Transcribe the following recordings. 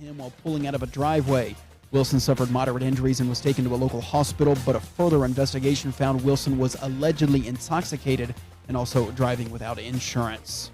him while pulling out of a driveway. Wilson suffered moderate injuries and was taken to a local hospital, but a further investigation found Wilson was allegedly intoxicated and also driving without insurance.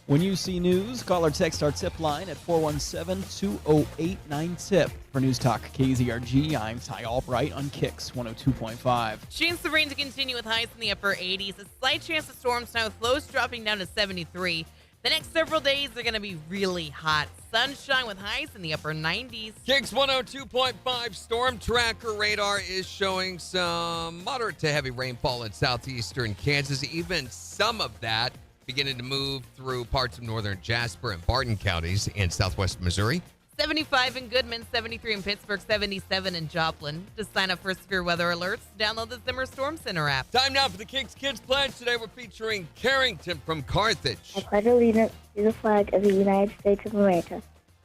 When you see news, call or text our tip line at 417-208-9TIP. For News Talk KZRG, I'm Ty Albright on KIX 102.5. Chance of rain to continue with highs in the upper 80s. A slight chance of storm snow, lows dropping down to 73. The next several days are going to be really hot. Sunshine with highs in the upper 90s. KIX 102.5 storm tracker radar is showing some moderate to heavy rainfall in southeastern Kansas. Even some of that beginning to move through parts of northern Jasper and Barton counties in southwest Missouri. 75 in Goodman, 73 in Pittsburgh, 77 in Joplin. To sign up for severe weather alerts, download the Zimmer Storm Center app. Time now for the KIX Kids Pledge. Today we're featuring Carrington from Carthage. I pledge allegiance to the flag of the United States of America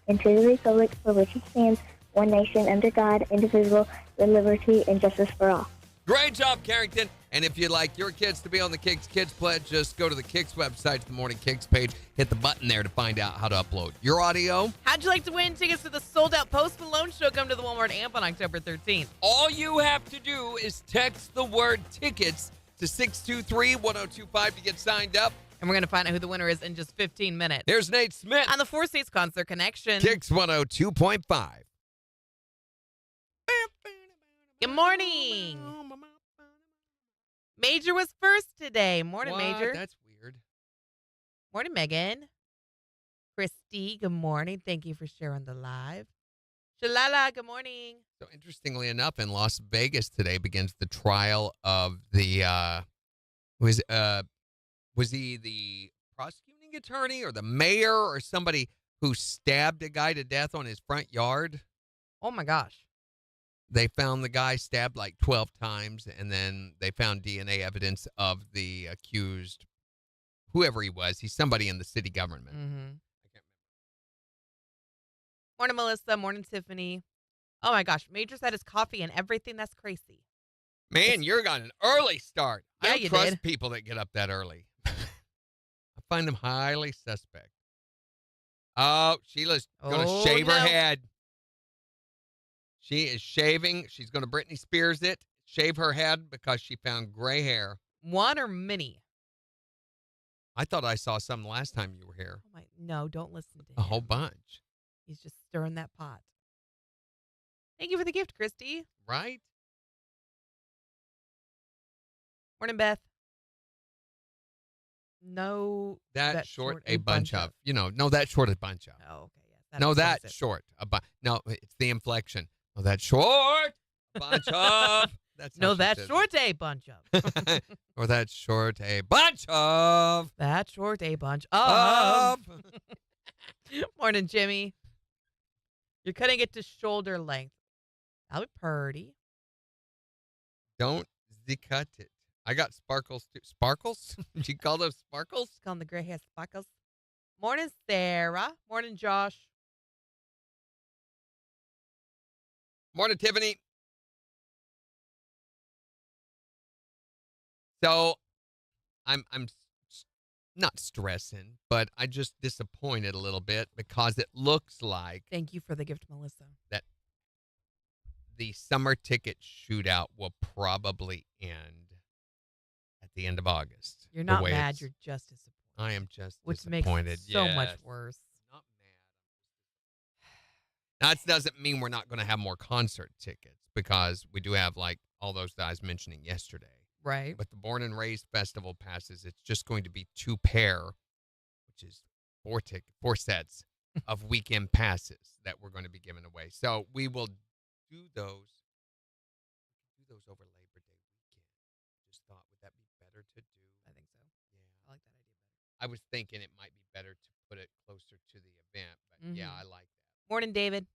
and to the republic for which it stands, one nation under God, indivisible, with liberty and justice for all. Great job, Carrington. And if you'd like your kids to be on the KIX Kids Pledge, just go to the KIX website, the Morning KIX page, hit the button there to find out how to upload your audio. How'd you like to win tickets to the sold-out Post Malone show? Come to the Walmart Amp on October 13th. All you have to do is text the word tickets to 623-1025 to get signed up. And we're going to find out who the winner is in just 15 minutes. Here's Nate Smith On the Four States Concert Connection. KIX 102.5. Good morning. Major was first today. Morning, What? Major. That's weird. Morning, Megan. Christy, good morning. Thank you for sharing the live. Shalala, good morning. So interestingly enough, in Las Vegas today begins the trial of the was he the prosecuting attorney or the mayor or somebody who stabbed a guy to death on his front yard? Oh, my gosh. They found the guy stabbed like 12 times, and then they found DNA evidence of the accused, whoever he was. He's somebody in the city government. Mm-hmm. I can't Morning, Melissa. Morning, Tiffany. Oh, my gosh. Major's had his coffee and everything. That's crazy. Man, you're on an early start. Yeah, I don't you trust did. people that get up that early. I find them highly suspect. Oh, Sheila's going to shave her head. She is shaving. She's going to Britney Spears it, shave her head because she found gray hair. One or many? I thought I saw some last time you were here. Oh, my. No, don't listen to him. A whole bunch. He's just stirring that pot. Thank you for the gift, Christy. Right? Morning, Beth. No. That short a bunch of. You know, no, that short a bunch of. Oh, okay. Yes, No, that expensive. short. No, it's the inflection. No, that short a bunch of. That's how No, she that says short a bunch of. it. Or that short a bunch of. That short a bunch Of. of. Morning, Jimmy. You're cutting it to shoulder length. That'll be purty. Don't cut it. I got sparkles too. Sparkles? Did you call those sparkles? It's called the gray hair sparkles. Morning, Sarah. Morning, Josh. Morning, Tiffany. So, I'm not stressing, but I just disappointed a little bit because it looks like Thank you for the gift, Melissa. that the summer ticket shootout will probably end at the end of August. You're The not way mad. it's- You're just disappointed. I am just Which makes disappointed. it so much Yes. worse. Not mad. That doesn't mean we're not going to have more concert tickets because we do have like all those guys mentioning yesterday. Right. But the Born and Raised Festival passes, it's just going to be 2 pair, which is 4 sets of weekend passes that we're going to be giving away. So we will do those over Labor Day weekend. Just thought, would that be better to do? I think so. Yeah. I like that idea better. I was thinking it might be better to put it closer to the event, but yeah, Mhm. I like that. Morning, David.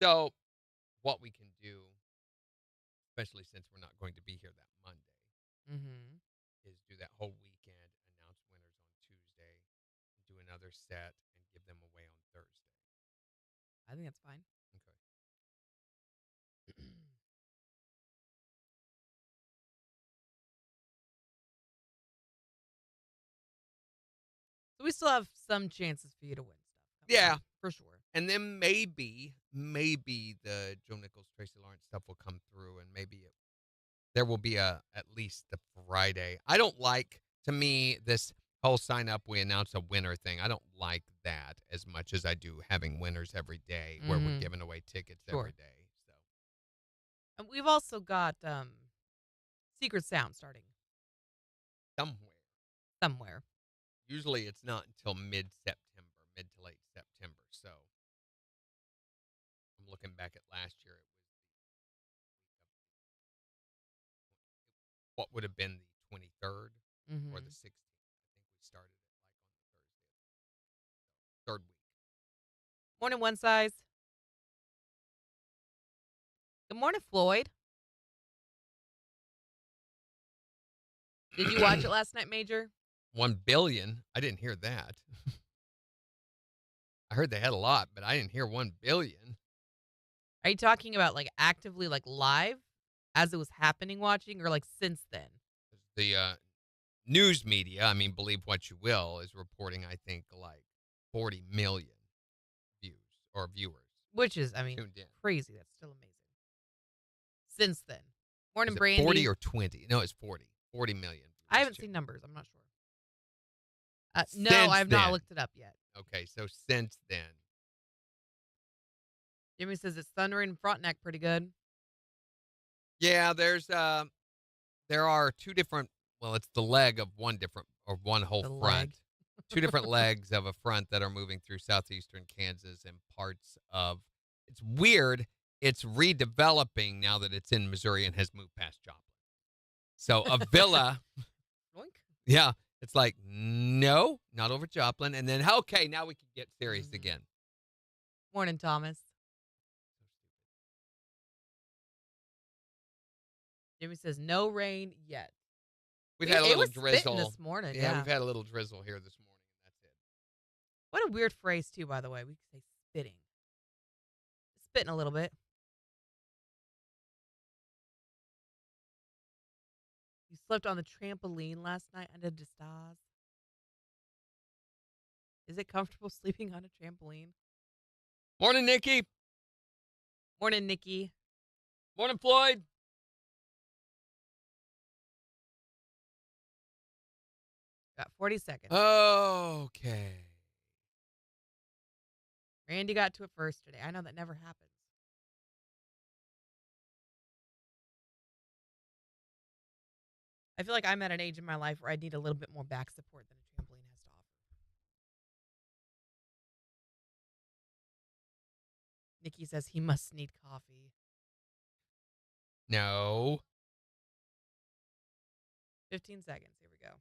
So what we can do, especially since we're not going to be here that Monday, Mm-hmm. is do that whole weekend, announce winners on Tuesday, do another set, and give them away on Thursday. I think that's fine. Okay. So we still have some chances for you to win stuff. Yeah. For sure. And then maybe the Joe Nichols, Tracy Lawrence stuff will come through, and maybe there will be at least the Friday. I don't like, to me, this whole sign up, we announce a winner thing. I don't like that as much as I do having winners every day where we're giving away tickets every day. So, And we've also got Secret Sound starting somewhere. usually it's not until mid to late September. So I'm looking back at last year. It was what would have been the 23rd or the 16th. I think we started it like on the Thursday, third week. Morning, One Size. Good morning, Floyd. Did you watch it last night, Major? 1 billion. I didn't hear that. I heard they had a lot, but I didn't hear 1 billion. Are you talking about like actively, like live as it was happening watching, or like since then? The news media, I mean, believe what you will, is reporting, I think, like 40 million views or viewers. Which is, I mean, tuned in. crazy. That's still amazing. Since then. Morning, Is it Brandy. 40 or 20? No, it's 40. 40 million. I haven't seen numbers. I'm not sure. No, Since I've not then. looked it up yet. Okay, so since then. Jimmy says it's thundering in Frontenac pretty good. Yeah, there are two different, well, it's the leg of one whole The front. leg. Two different legs of a front that are moving through southeastern Kansas and parts of, it's weird, it's redeveloping now that it's in Missouri and has moved past Joplin. So a villa, Yoink. yeah, it's like, no, not over Joplin. And then, okay, now we can get serious again. Morning, Thomas. Jimmy says no rain yet. We've had a It little was spitting drizzle this morning. Yeah, Yeah. we've had a little drizzle here this morning, and that's it. What a weird phrase, too, by the way. We could say spitting. Spitting a little bit. You slept on the trampoline last night under the stars. Is it comfortable sleeping on a trampoline? Morning, Nikki. Morning, Nikki. Morning, Floyd. Got 40 seconds. Okay. Randy got to it first today. I know that never happens. I feel like I'm at an age in my life where I need a little bit more back support than a trampoline has to offer. Nikki says he must need coffee. No. 15 seconds. Here we go.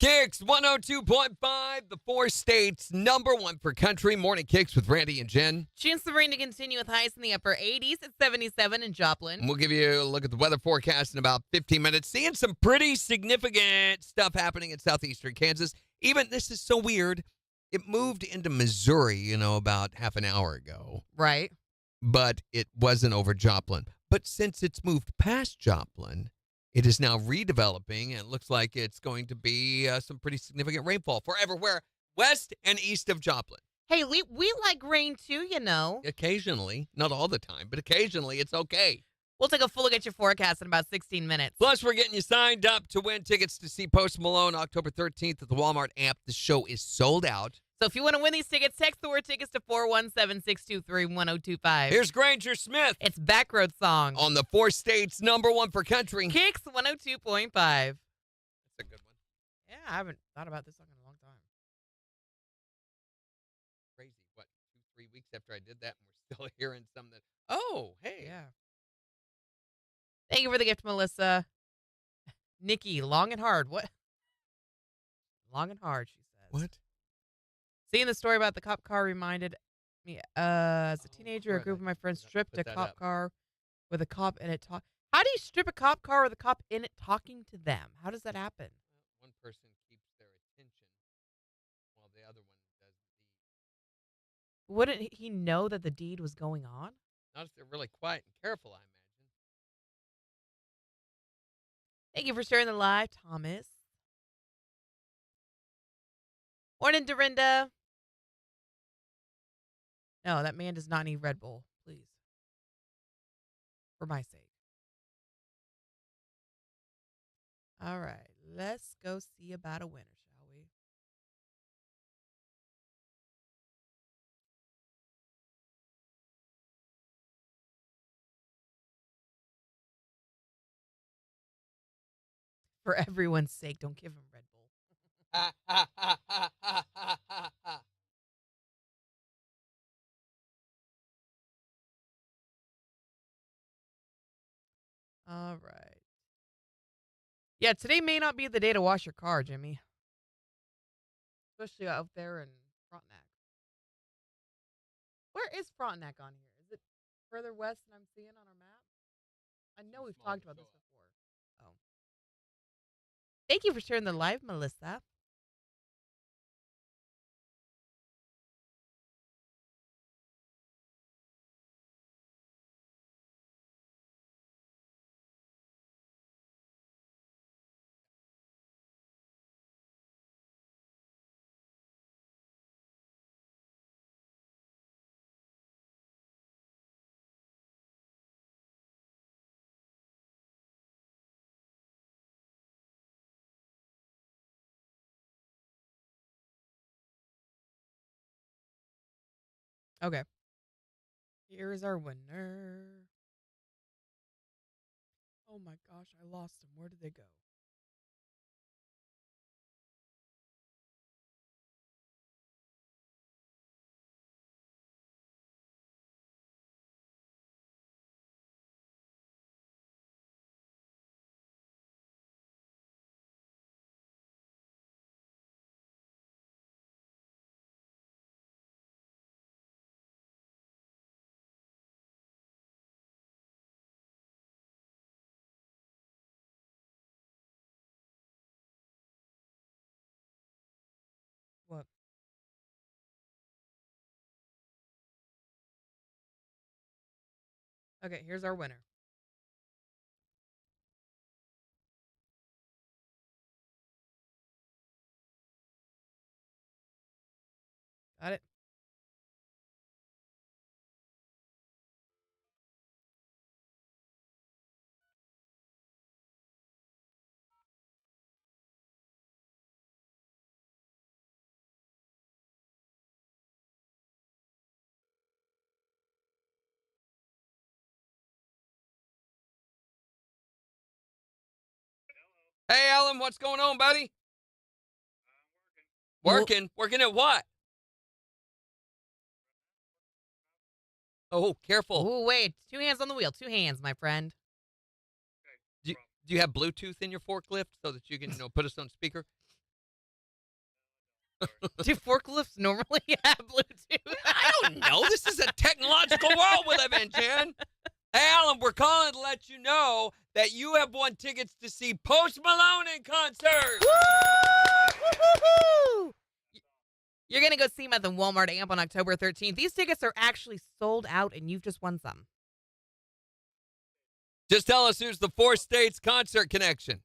KIX 102.5, the 4 states, #1 for country. Morning KIX with Randy and Jen. Chance of rain to continue with highs in the upper 80s at 77 in Joplin. And we'll give you a look at the weather forecast in about 15 minutes. Seeing some pretty significant stuff happening in southeastern Kansas. Even, this is so weird, it moved into Missouri, about half an hour ago. Right. But it wasn't over Joplin. But since it's moved past Joplin, it is now redeveloping, and it looks like it's going to be some pretty significant rainfall for everywhere west and east of Joplin. Hey, we like rain too, Occasionally, not all the time, but occasionally it's okay. We'll take a full look at your forecast in about 16 minutes. Plus, we're getting you signed up to win tickets to see Post Malone October 13th at the Walmart amp. The show is sold out. So if you want to win these tickets, text the word tickets to 417-623-1025. Here's Granger Smith. It's Backroad Song. On the 4 states, #1 for country. KIX 102.5. That's a good one. Yeah, I haven't thought about this song in a long time. Crazy. What, 2-3 weeks after I did that, and we're still hearing some that, oh, hey. Yeah. Thank you for the gift, Melissa. Nikki, long and hard. What? Long and hard, she says. What? Seeing the story about the cop car reminded me, as a teenager, a group of my friends stripped a cop car with a cop in it. How do you strip a cop car with a cop in it talking to them? How does that happen? One person keeps their attention while the other one does the Wouldn't he know that the deed was going on? Not if they're really quiet and careful, I imagine. Thank you for sharing the live, Thomas. Morning, Dorinda. No, that man does not need Red Bull, please. For my sake. All right, let's go see about a winner, shall we? For everyone's sake, don't give him Red Bull. All right. Yeah, today may not be the day to wash your car, Jimmy. Especially out there in Frontenac. Where is Frontenac on here? Is it further west than I'm seeing on our map? I know we've talked about this before. Oh. Thank you for sharing the live, Melissa. Okay. Here is our winner. Oh my gosh, I lost them. Where did they go? What? Okay, here's our winner. Got it? Hey, Alan, what's going on, buddy? Working? Working at what? Oh, careful. Oh, wait. 2 hands on the wheel. 2 hands, my friend. Do you have Bluetooth in your forklift so that you can, put us on speaker? Do forklifts normally have Bluetooth? I don't know. This is a technological world we live in, Jen. Hey, Alan, we're calling to let you know that you have won tickets to see Post Malone in concert. Woo! You're going to go see him at the Walmart Amp on October 13th. These tickets are actually sold out, and you've just won some. Just tell us who's the 4 states concert connection.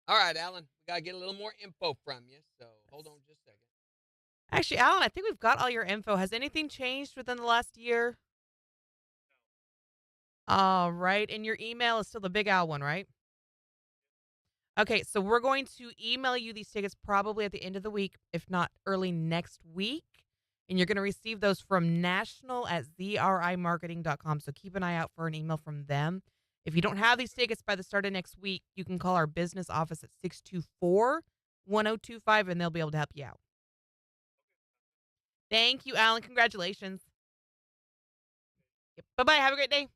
All right, Alan, we got to get a little more info from you, so hold on just a second. Actually, Alan, I think we've got all your info. Has anything changed within the last year? All right, and your email is still the Big Al one, right? Okay, so we're going to email you these tickets probably at the end of the week, if not early next week. And you're going to receive those from national@zrimarketing.com. So keep an eye out for an email from them. If you don't have these tickets by the start of next week, you can call our business office at 624-1025, and they'll be able to help you out. Thank you, Alan. Congratulations. Yep. Bye-bye. Have a great day.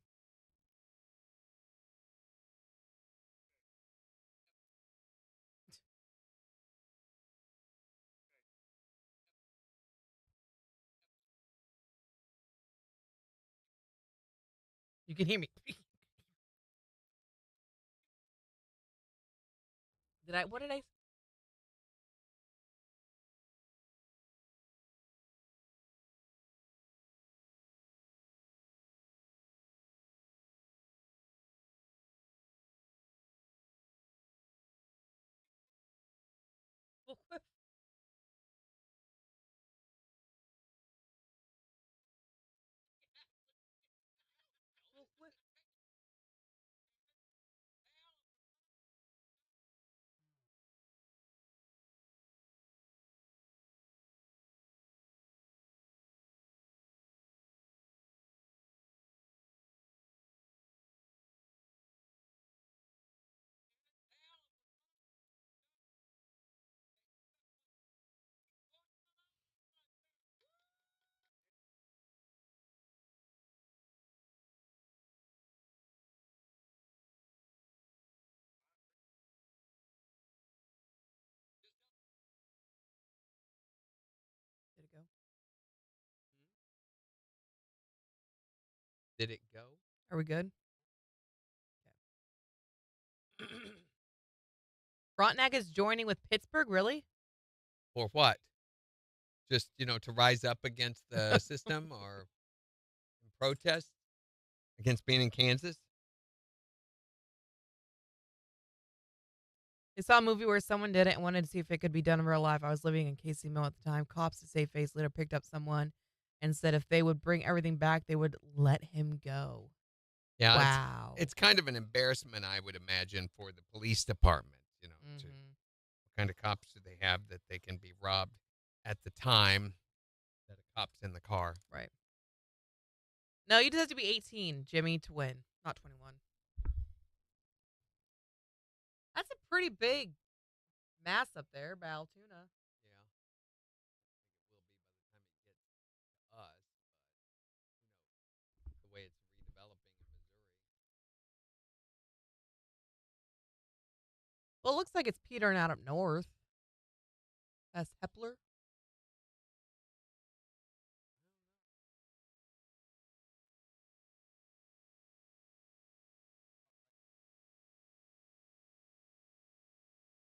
You can hear me. What did I Did it go? Did it go? Are we good? Frontenac is joining with Pittsburgh, really? Or what? Just, to rise up against the system or in protest against being in Kansas? I saw a movie where someone did it and wanted to see if it could be done in real life. I was living in Casey Mill at the time. Cops, to save face, later picked up someone and said if they would bring everything back, they would let him go. Yeah. Wow. It's kind of an embarrassment, I would imagine, for the police department. What kind of cops do they have that they can be robbed at the time that a cop's in the car? Right. No, you just have to be 18, Jimmy, to win, not 21. That's a pretty big mass up there by Altoona. Yeah. I think it will be by the time it gets to us, but the way it's redeveloping in Missouri. Well, it looks like it's petering out up north. That's Hepler.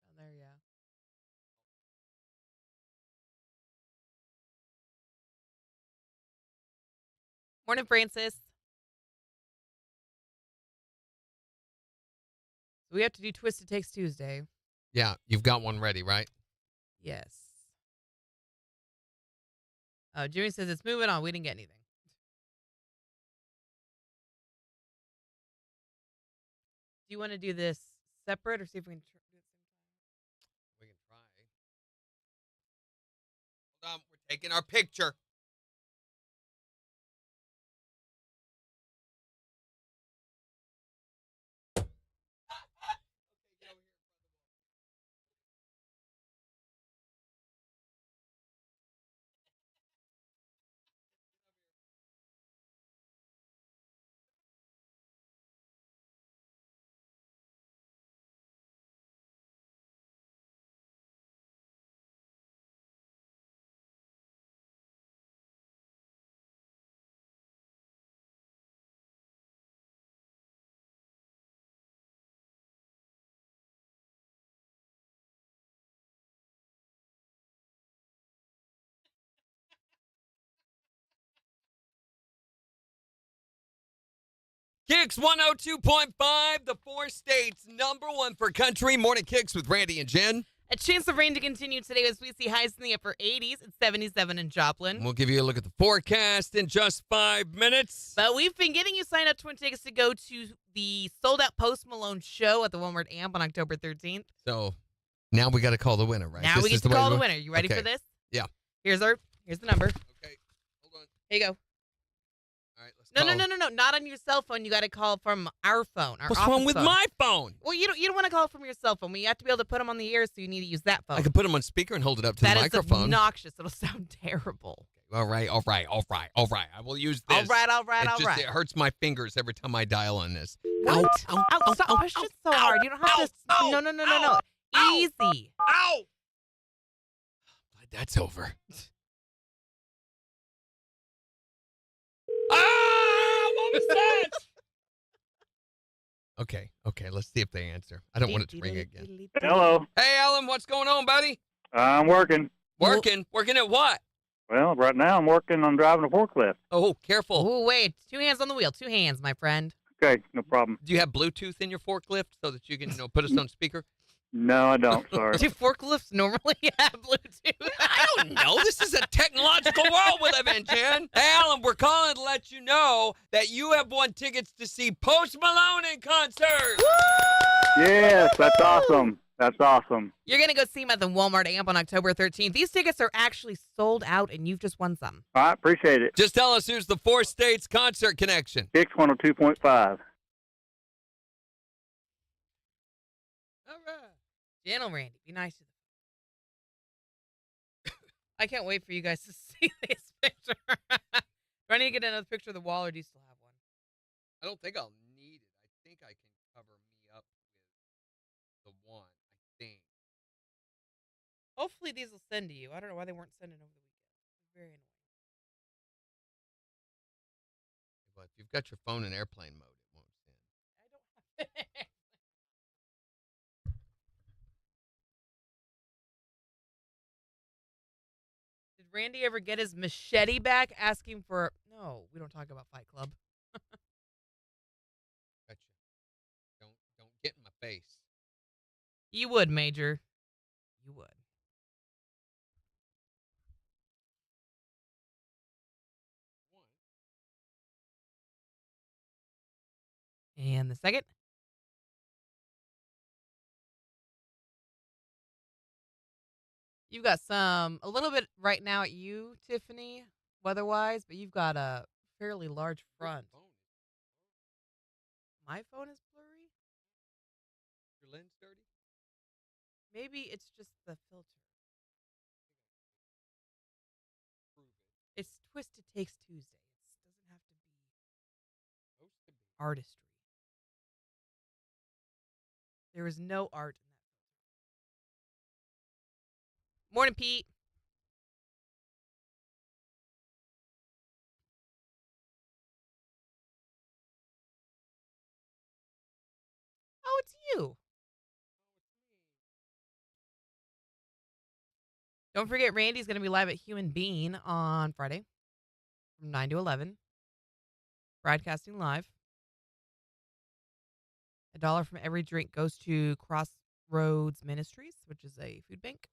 Down there, yeah. Morning, Francis. So we have to do Twisted Takes Tuesday. Yeah, you've got one ready, right? Yes. Jimmy says it's moving on. We didn't get anything. Do you want to do this separate or see if we can do it at the same time? We can try. Hold on, we're taking our picture. KIX 102.5, the 4 states, #1 for country. Morning KIX with Randy and Jen. A chance of rain to continue today as we see highs in the upper 80s and 77 in Joplin. We'll give you a look at the forecast in just 5 minutes. But we've been getting you signed up to win tickets to go to the sold-out Post Malone show at the One Word Amp on October 13th. So now we got to call the winner, right? Now we get to call the winner. You ready Okay. for this? Yeah. Here's the number. Okay, hold on. Here you go. All right, let's No, call. no. Not on your cell phone. You got to call from our phone. Our What's office wrong with phone. my phone? Well, you don't want to call from your cell phone. You have to be able to put them on the air, so you need to use that phone. I can put them on speaker and hold it up to That the is microphone. obnoxious. It'll sound terrible. All right. I will use this. All right. It hurts my fingers every time I dial on this. What? Ow, Stop pushing so hard. You don't have to. ow, No. Easy. Ow! Glad that's over. What was that? Okay, let's see if they answer. I don't want it to ring again. Hello. Hey, Alan, what's going on, buddy? I'm working. Working at what? Well, right now I'm working on driving a forklift. Oh, careful. Oh, wait. 2 hands on the wheel. 2 hands, my friend. Okay, no problem. Do you have Bluetooth in your forklift so that you can, put us on speaker? No, I don't. Sorry. Do forklifts normally have Bluetooth? I don't know. This is a technological world we live in, Jen. Hey, Alan, we're calling to let you know that you have won tickets to see Post Malone in concert. Yes, that's awesome. That's awesome. You're going to go see him at the Walmart Amp on October 13th. These tickets are actually sold out, and you've just won some. All right, appreciate it. Just tell us who's the Four States concert connection. KIX 102.5. All right. Gentle Randy, be nice to them. I can't wait for you guys to see this picture. Do I need to get another picture of the wall, or do you still have one? I don't think I'll need it. I think I can cover me up with the one. I think. Hopefully these will send to you. I don't know why they weren't sending over the weekend. It's very annoying. But if you've got your phone in airplane mode, it won't send. I don't have it. Did Randy ever get his machete back asking for... No, we don't talk about Fight Club. Gotcha. Don't get in my face. You would, Major. You would. And the second. You've got a little bit right now at you, Tiffany, weather-wise, but you've got a fairly large front. My phone is blurry? Your lens dirty? Maybe it's just the filter. Prove it. It's Twisted Takes Tuesday. It doesn't have to be Supposed to be. artistry. There is no art in that filter. Morning, Pete. Oh, it's you. Don't forget, Randy's going to be live at Human Bean on Friday from 9 to 11. Broadcasting live. $1 from every drink goes to Crossroads Ministries, which is a food bank.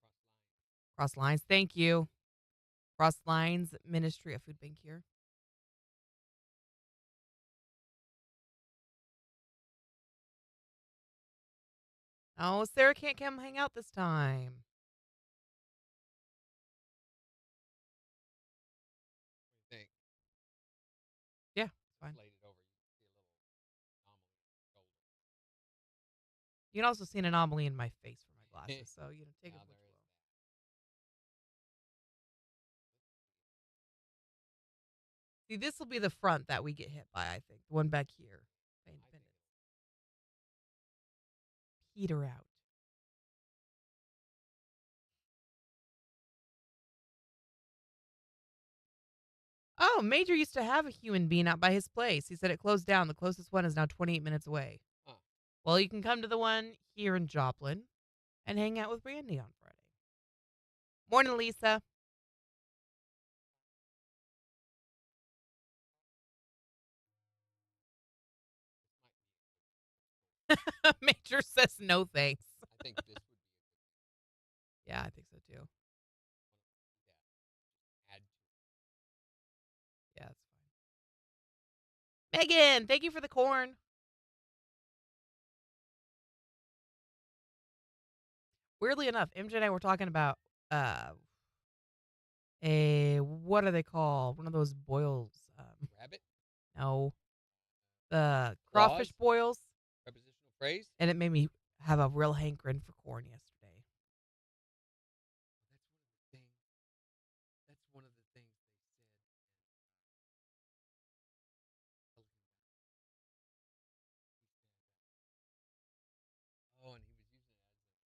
Cross Lines, thank you. Cross Lines Ministry, a food bank here. Oh, Sarah can't come hang out this time. What do you think? Yeah, fine. Laid it over. You can see a little anomaly in the shoulder. You can also see an anomaly in my face from my glasses, so, take it with what you will. See, this will be the front that we get hit by, I think. The one back here. By Independence. Peter out. Oh, Major used to have a Human Bean out by his place. He said it closed down. The closest one is now 28 minutes away. Huh. Well, you can come to the one here in Joplin and hang out with Randy on Friday. Morning, Lisa. Major says no thanks. I think this would be Yeah, I think so too. add to Yeah, that's fine. Megan, thank you for the corn. Weirdly enough, MJ and I were talking about what are they called? One of those boils. rabbit. No, the crawfish Claws? boils, Prepositional phrase. and it made me have a real hankering for corn yesterday. That's one of the things they said. Oh, and he was using it as an analogy.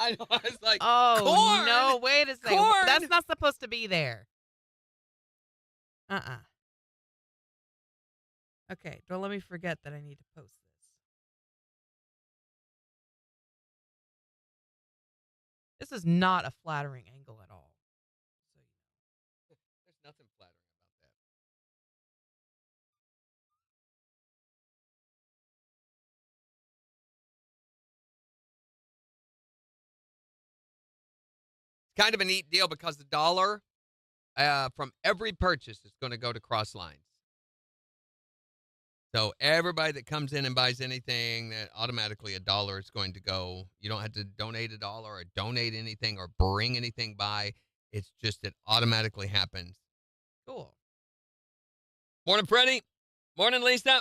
I know. I was like, Oh, corn? no. Wait a second. Corn? That's not supposed to be there. Okay. Don't let me forget that I need to post this. This is not a flattering angle at all. There's nothing flattering about that. It's kind of a neat deal because the dollar from every purchase is going to go to Cross Lines. So everybody that comes in and buys anything, that automatically $1 is going to go. You don't have to donate $1 or donate anything or bring anything by. It's just it automatically happens. Cool. Morning, Freddie. Morning, Lisa.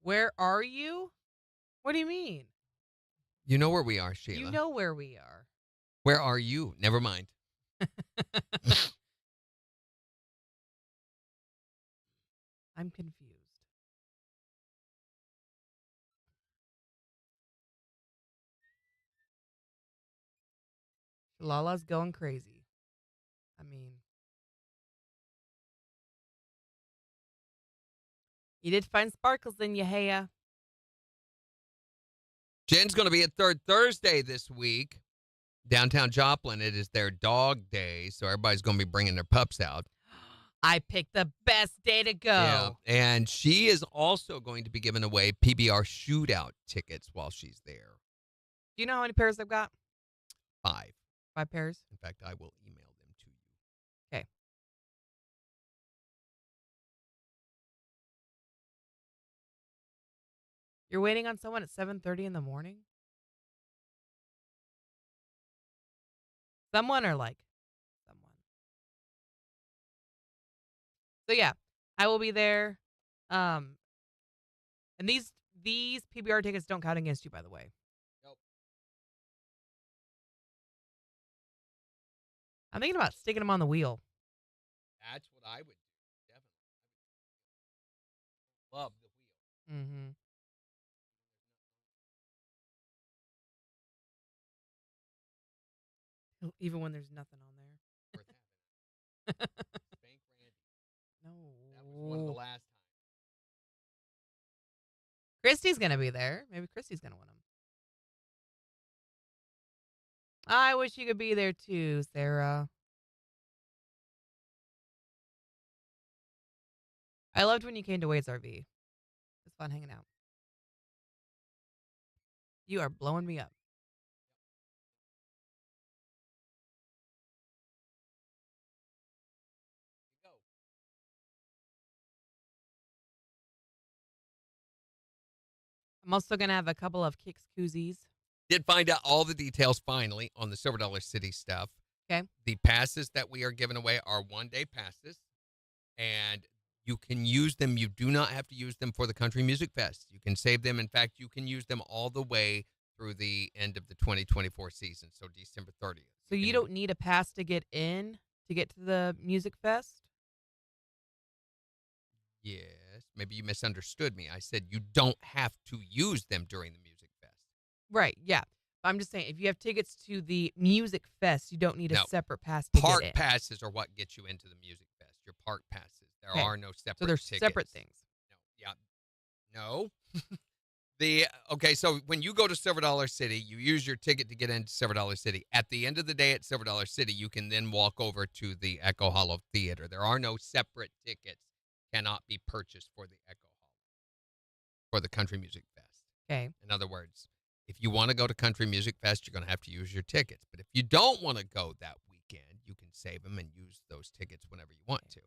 Where are you? What do you mean? You know where we are, Sheila. You know where we are. Where are you? Never mind. I'm confused. Lala's going crazy. I mean, you did find sparkles in your hair. Jen's going to be at Third Thursday this week. Downtown Joplin, it is their dog day, so everybody's going to be bringing their pups out. I picked the best day to go. Yeah, and she is also going to be giving away PBR shootout tickets while she's there. Do you know how many pairs I've got? 5. 5 pairs? In fact, I will email them to you. Okay. You're waiting on someone at 7:30 in the morning? Someone or like someone? So yeah, I will be there. And these PBR tickets don't count against you, by the way. Nope. I'm thinking about sticking them on the wheel. That's what I would do. Definitely. Love the wheel. Mm-hmm. Even when there's nothing on there. Worth having. Spank Randy. No. That was one of the last times. Christy's going to be there. Maybe Christy's going to win them. I wish you could be there too, Sarah. I loved when you came to Wade's RV. It was fun hanging out. You are blowing me up. Go. I'm also going to have a couple of KIX koozies. Did find out all the details finally on the Silver Dollar City stuff. Okay. The passes that we are giving away are one-day passes, and you can use them. You do not have to use them for the Country Music Fest. You can save them. In fact, you can use them all the way through the end of the 2024 season, so December 30th. So you don't need a pass to get in to get to the Music Fest? Yes. Maybe you misunderstood me. I said you don't have to use them during the Music Fest. Right, yeah. I'm just saying, if you have tickets to the Music Fest, you don't need a No. separate pass to Park get in. passes are what get you into the Music Fest. Your park passes. There Okay. are no separate So they're tickets. separate things. No. Yeah. No. So when you go to Silver Dollar City, you use your ticket to get into Silver Dollar City. At the end of the day at Silver Dollar City, you can then walk over to the Echo Hollow Theater. There are no separate tickets. Cannot be purchased for the Echo Hollow for the Country Music Fest. Okay. In other words, if you want to go to Country Music Fest, you're going to have to use your tickets. But if you don't want to go that weekend, you can save them and use those tickets whenever you want to.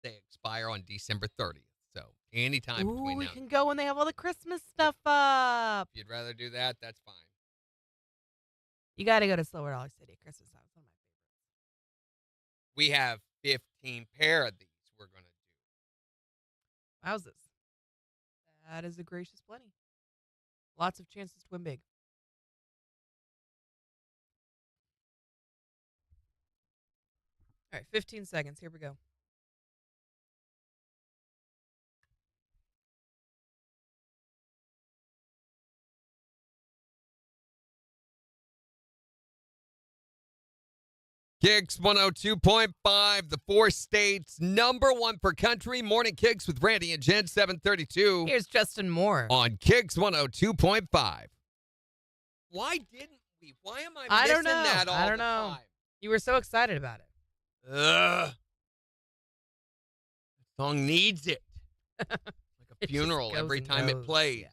They expire on December 30th. So anytime Ooh, between we now. can go when they have all the Christmas stuff up. If you'd rather do that, that's fine. You got to go to Silver Dollar City at Christmas time. It's one of my favorites. We have 15 pair of these we're going to do. Wowzers. That is a gracious plenty. Lots of chances to win big. All right, 15 seconds. Here we go. KIX 102.5, the 4 states, #1 for country. Morning KIX with Randy and Jen, 732. Here's Justin Moore. On KIX 102.5. Why didn't we? Why am I missing that all I don't the know. time? You were so excited about it. Ugh. The song needs it. Like a It just funeral goes every and time it goes, plays. yeah.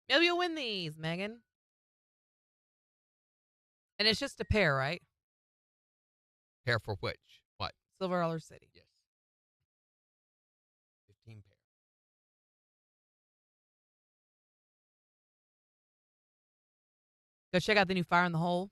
Maybe you'll win these, Megan. And it's just a pair, right? Pair for which? What? Silver Dollar City. Yes. 15 pair. Go check out the new Fire in the Hole.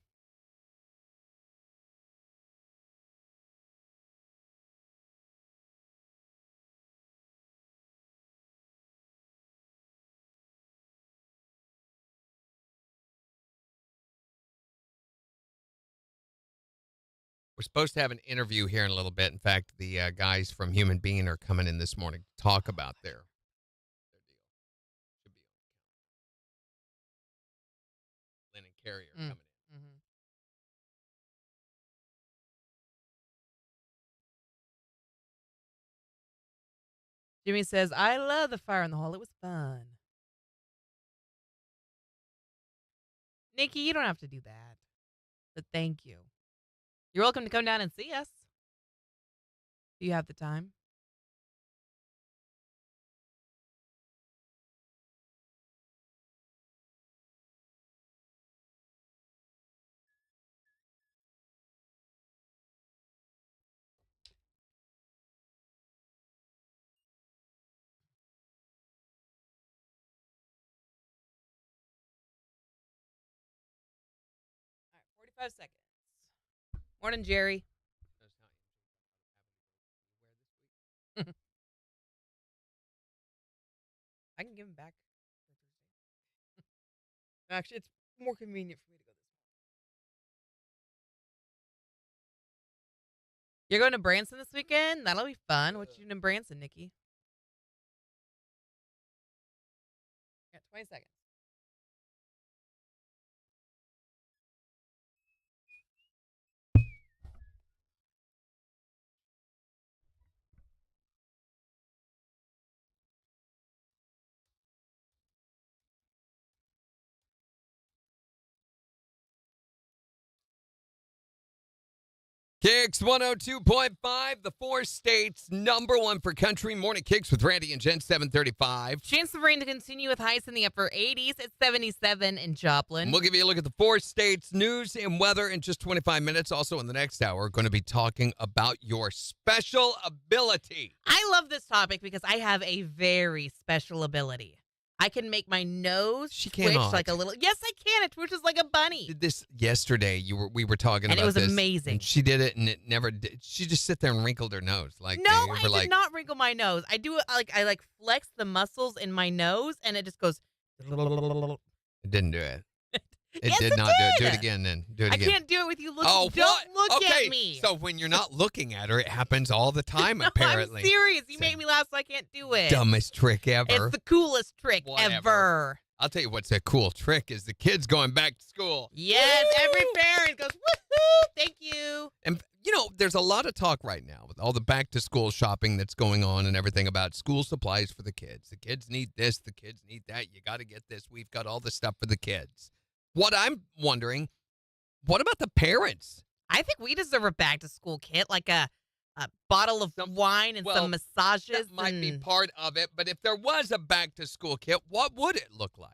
We're supposed to have an interview here in a little bit. In fact, the guys from Human Being are coming in this morning to talk about their deal. Should be on. Lynn and Carrie are coming in. Mm-hmm. Jimmy says, I love the Fire in the Hole. It was fun. Nikki, you don't have to do that. But thank you. You're welcome to come down and see us. Do you have the time? All right, 45 seconds. Morning, Jerry. I can give him back. Actually, it's more convenient for me to go this way. You're going to Branson this weekend? That'll be fun. What you doing in Branson, Nikki? Got 20 seconds. KIX 102.5, the 4 states, #1 for country. Morning KIX with Randy and Jen, 735. Chance of rain to continue with highs in the upper 80s. It's 77 in Joplin. And we'll give you a look at the 4 states, news and weather in just 25 minutes. Also in the next hour, we're going to be talking about your special ability. I love this topic because I have a very special ability. I can make my nose She twitch cannot. like a little. Yes, I can. It twitches like a bunny. Did this yesterday. We were talking And about it was this, amazing. and she did it, and it never did. She just sit there and wrinkled her nose. Like No, they I were did like, not wrinkle my nose. I do it like I flex the muscles in my nose, and it just goes. It didn't do it. It Yes, did it not do it. Do it did. again then. Do it I again. can't do it with you looking. Oh, Don't what? look Okay, at me. so when you're not looking at her, it happens all the time, No, apparently. I'm serious. You It's made me laugh, so I can't do it. Dumbest trick ever. It's the coolest trick Whatever. ever. I'll tell you what's a cool trick is the kids going back to school. Yes, Woo! every parent goes, woohoo, thank you. And, you know, there's a lot of talk right now with all the back-to-school shopping that's going on and everything about school supplies for the kids. The kids need this. The kids need that. You got to get this. We've got all the stuff for the kids. What I'm wondering, what about the parents? I think we deserve a back to school kit, like a bottle of wine and some massages. That might be and- part of it, but if there was a back-to-school kit, what would it look like?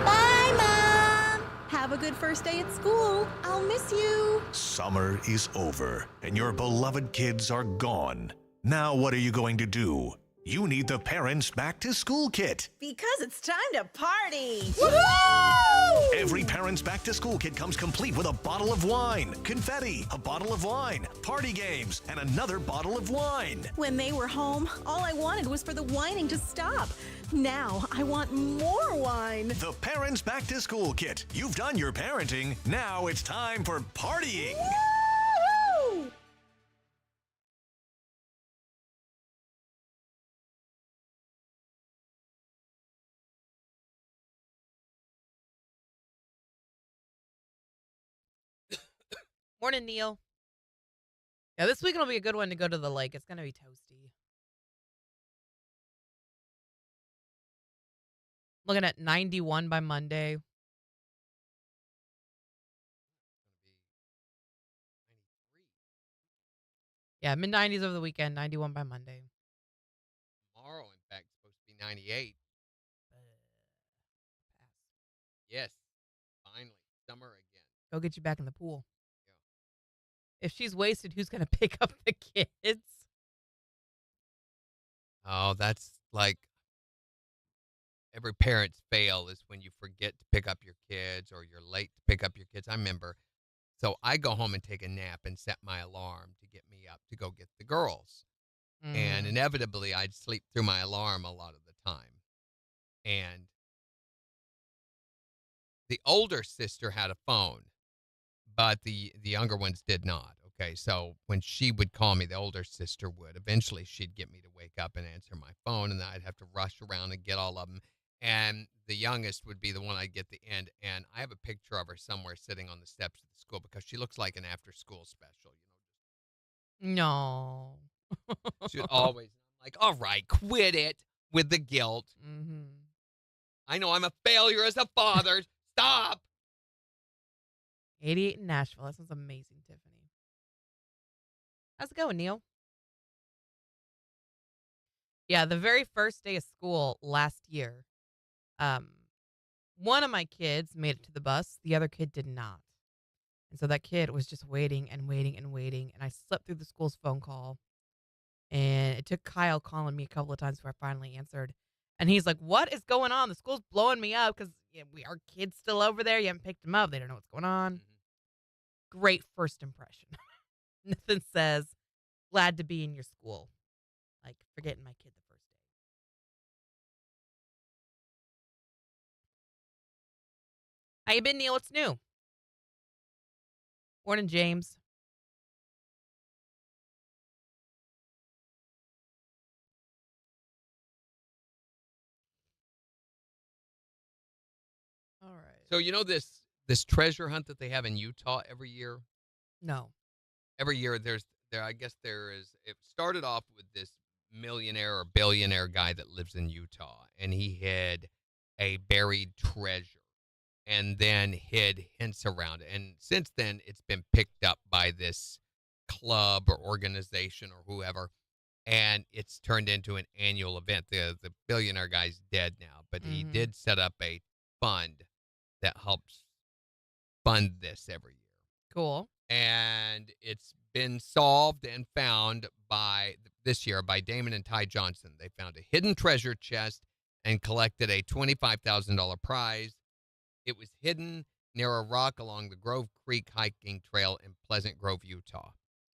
Bye, Mom! Have a good first day at school. I'll miss you. Summer is over, and your beloved kids are gone. Now what are you going to do? You need the Parents Back to School Kit. Because it's time to party. Woohoo! Every Parents Back to School Kit comes complete with a bottle of wine, confetti, a bottle of wine, party games, and another bottle of wine. When they were home, all I wanted was for the whining to stop. Now I want more wine. The Parents Back to School Kit. You've done your parenting. Now it's time for partying. Woo! Morning, Neil. Yeah, this weekend will be a good one to go to the lake. It's going to be toasty. Looking at 91 by Monday. Yeah, mid-90s over the weekend, 91 by Monday. Tomorrow, in fact, is supposed to be 98. Yes, finally, summer again. Go get you back in the pool. If she's wasted, who's going to pick up the kids? Oh, that's like every parent's fail is when you forget to pick up your kids or you're late to pick up your kids. I remember. So I go home and take a nap and set my alarm to get me up to go get the girls. And inevitably, I'd sleep through my alarm a lot of the time. And the older sister had a phone, but the younger ones did not. Okay, so when she would call me, the older sister would. Eventually, she'd get me to wake up and answer my phone, and then I'd have to rush around and get all of them. And the youngest would be the one I'd get the end. And I have a picture of her somewhere sitting on the steps of the school because she looks like an after-school special. No. She would always, I'm like, all right, quit it with the guilt. Mm-hmm. I know I'm a failure as a father. Stop. 88 in Nashville. That sounds amazing, Tiffany. How's it going, Neil? Yeah, the very first day of school last year, one of my kids made it to the bus. The other kid did not. And so that kid was just waiting and waiting and waiting. And I slept through the school's phone call. And it took Kyle calling me a couple of times before I finally answered. And he's like, what is going on? The school's blowing me up because our kid's still over there. You haven't picked him up. They don't know what's going on. Mm-hmm. Great first impression. Nothing says, glad to be in your school. Like forgetting my kid the first day. How you been, Neil? What's new? Morning, James. All right. So you know this treasure hunt that they have in Utah every year? No. Every year I guess there is, it started off with this millionaire or billionaire guy that lives in Utah, and he hid a buried treasure and then hid hints around it. And since then, it's been picked up by this club or organization or whoever, and it's turned into an annual event. The billionaire guy's dead now, but he did set up a fund that helps fund this every year. Cool. And it's been solved and found this year by Damon and Ty Johnson. They found a hidden treasure chest and collected a $25,000 prize. It was hidden near a rock along the Grove Creek hiking trail in Pleasant Grove, Utah.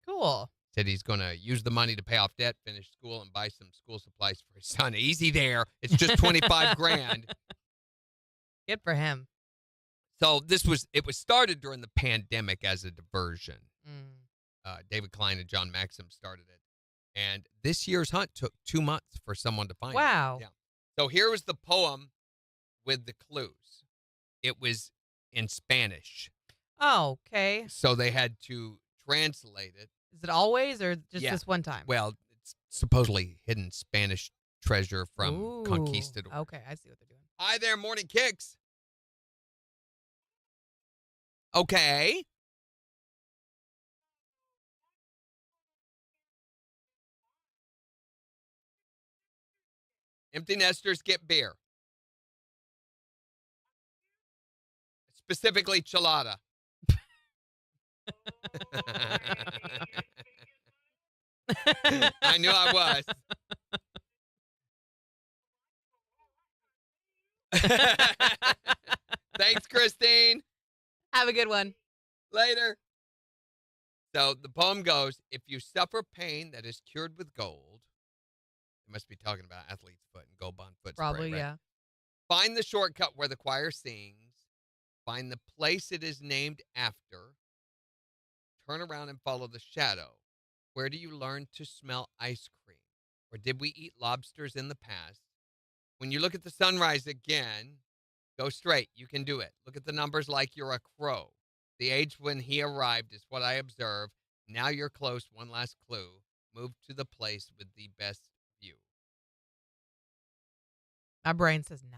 Cool. Said he's going to use the money to pay off debt, finish school, and buy some school supplies for his son. Easy there. It's just 25 grand. Good for him. So it was started during the pandemic as a diversion. David Klein and John Maxim started it. And this year's hunt took 2 months for someone to find it. Wow. Yeah. So here was the poem with the clues. It was in Spanish. Oh, okay. So they had to translate it. Is it always or just Yeah. this one time? Well, it's supposedly hidden Spanish treasure from Ooh, conquistadors. Okay, I see what they're doing. Hi there, Morning Kicks. Okay. Empty nesters get beer. Specifically, chelada. I knew I was. Thanks, Christine. Have a good one. Later. So the poem goes, if you suffer pain that is cured with gold, it must be talking about athlete's foot and gold bond foot Probably, spray, right? yeah. Find the shortcut where the choir sings. Find the place it is named after. Turn around and follow the shadow. Where do you learn to smell ice cream? Or did we eat lobsters in the past? When you look at the sunrise again, go straight. You can do it. Look at the numbers like you're a crow. The age when he arrived is what I observe. Now you're close. One last clue. Move to the place with the best view. My brain says, nah.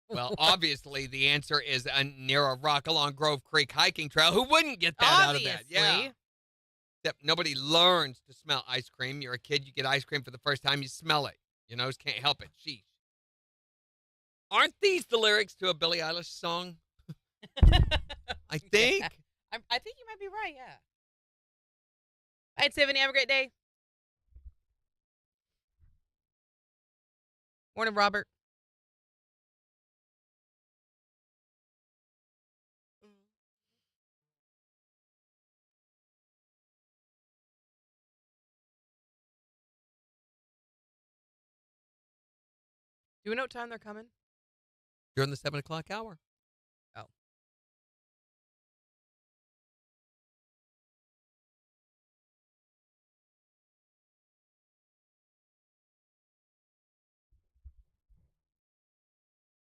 Well, obviously, the answer is near a rock along Grove Creek hiking trail. Who wouldn't get that out of that? Yeah. Except nobody learns to smell ice cream. You're a kid, you get ice cream for the first time, you smell it. Your nose can't help it. Sheesh. Aren't these the lyrics to a Billie Eilish song? I think. Yeah. I think you might be right, yeah. All right, Tiffany, have a great day. Morning, Robert. Do we know what time they're coming? During the 7 o'clock hour. Oh.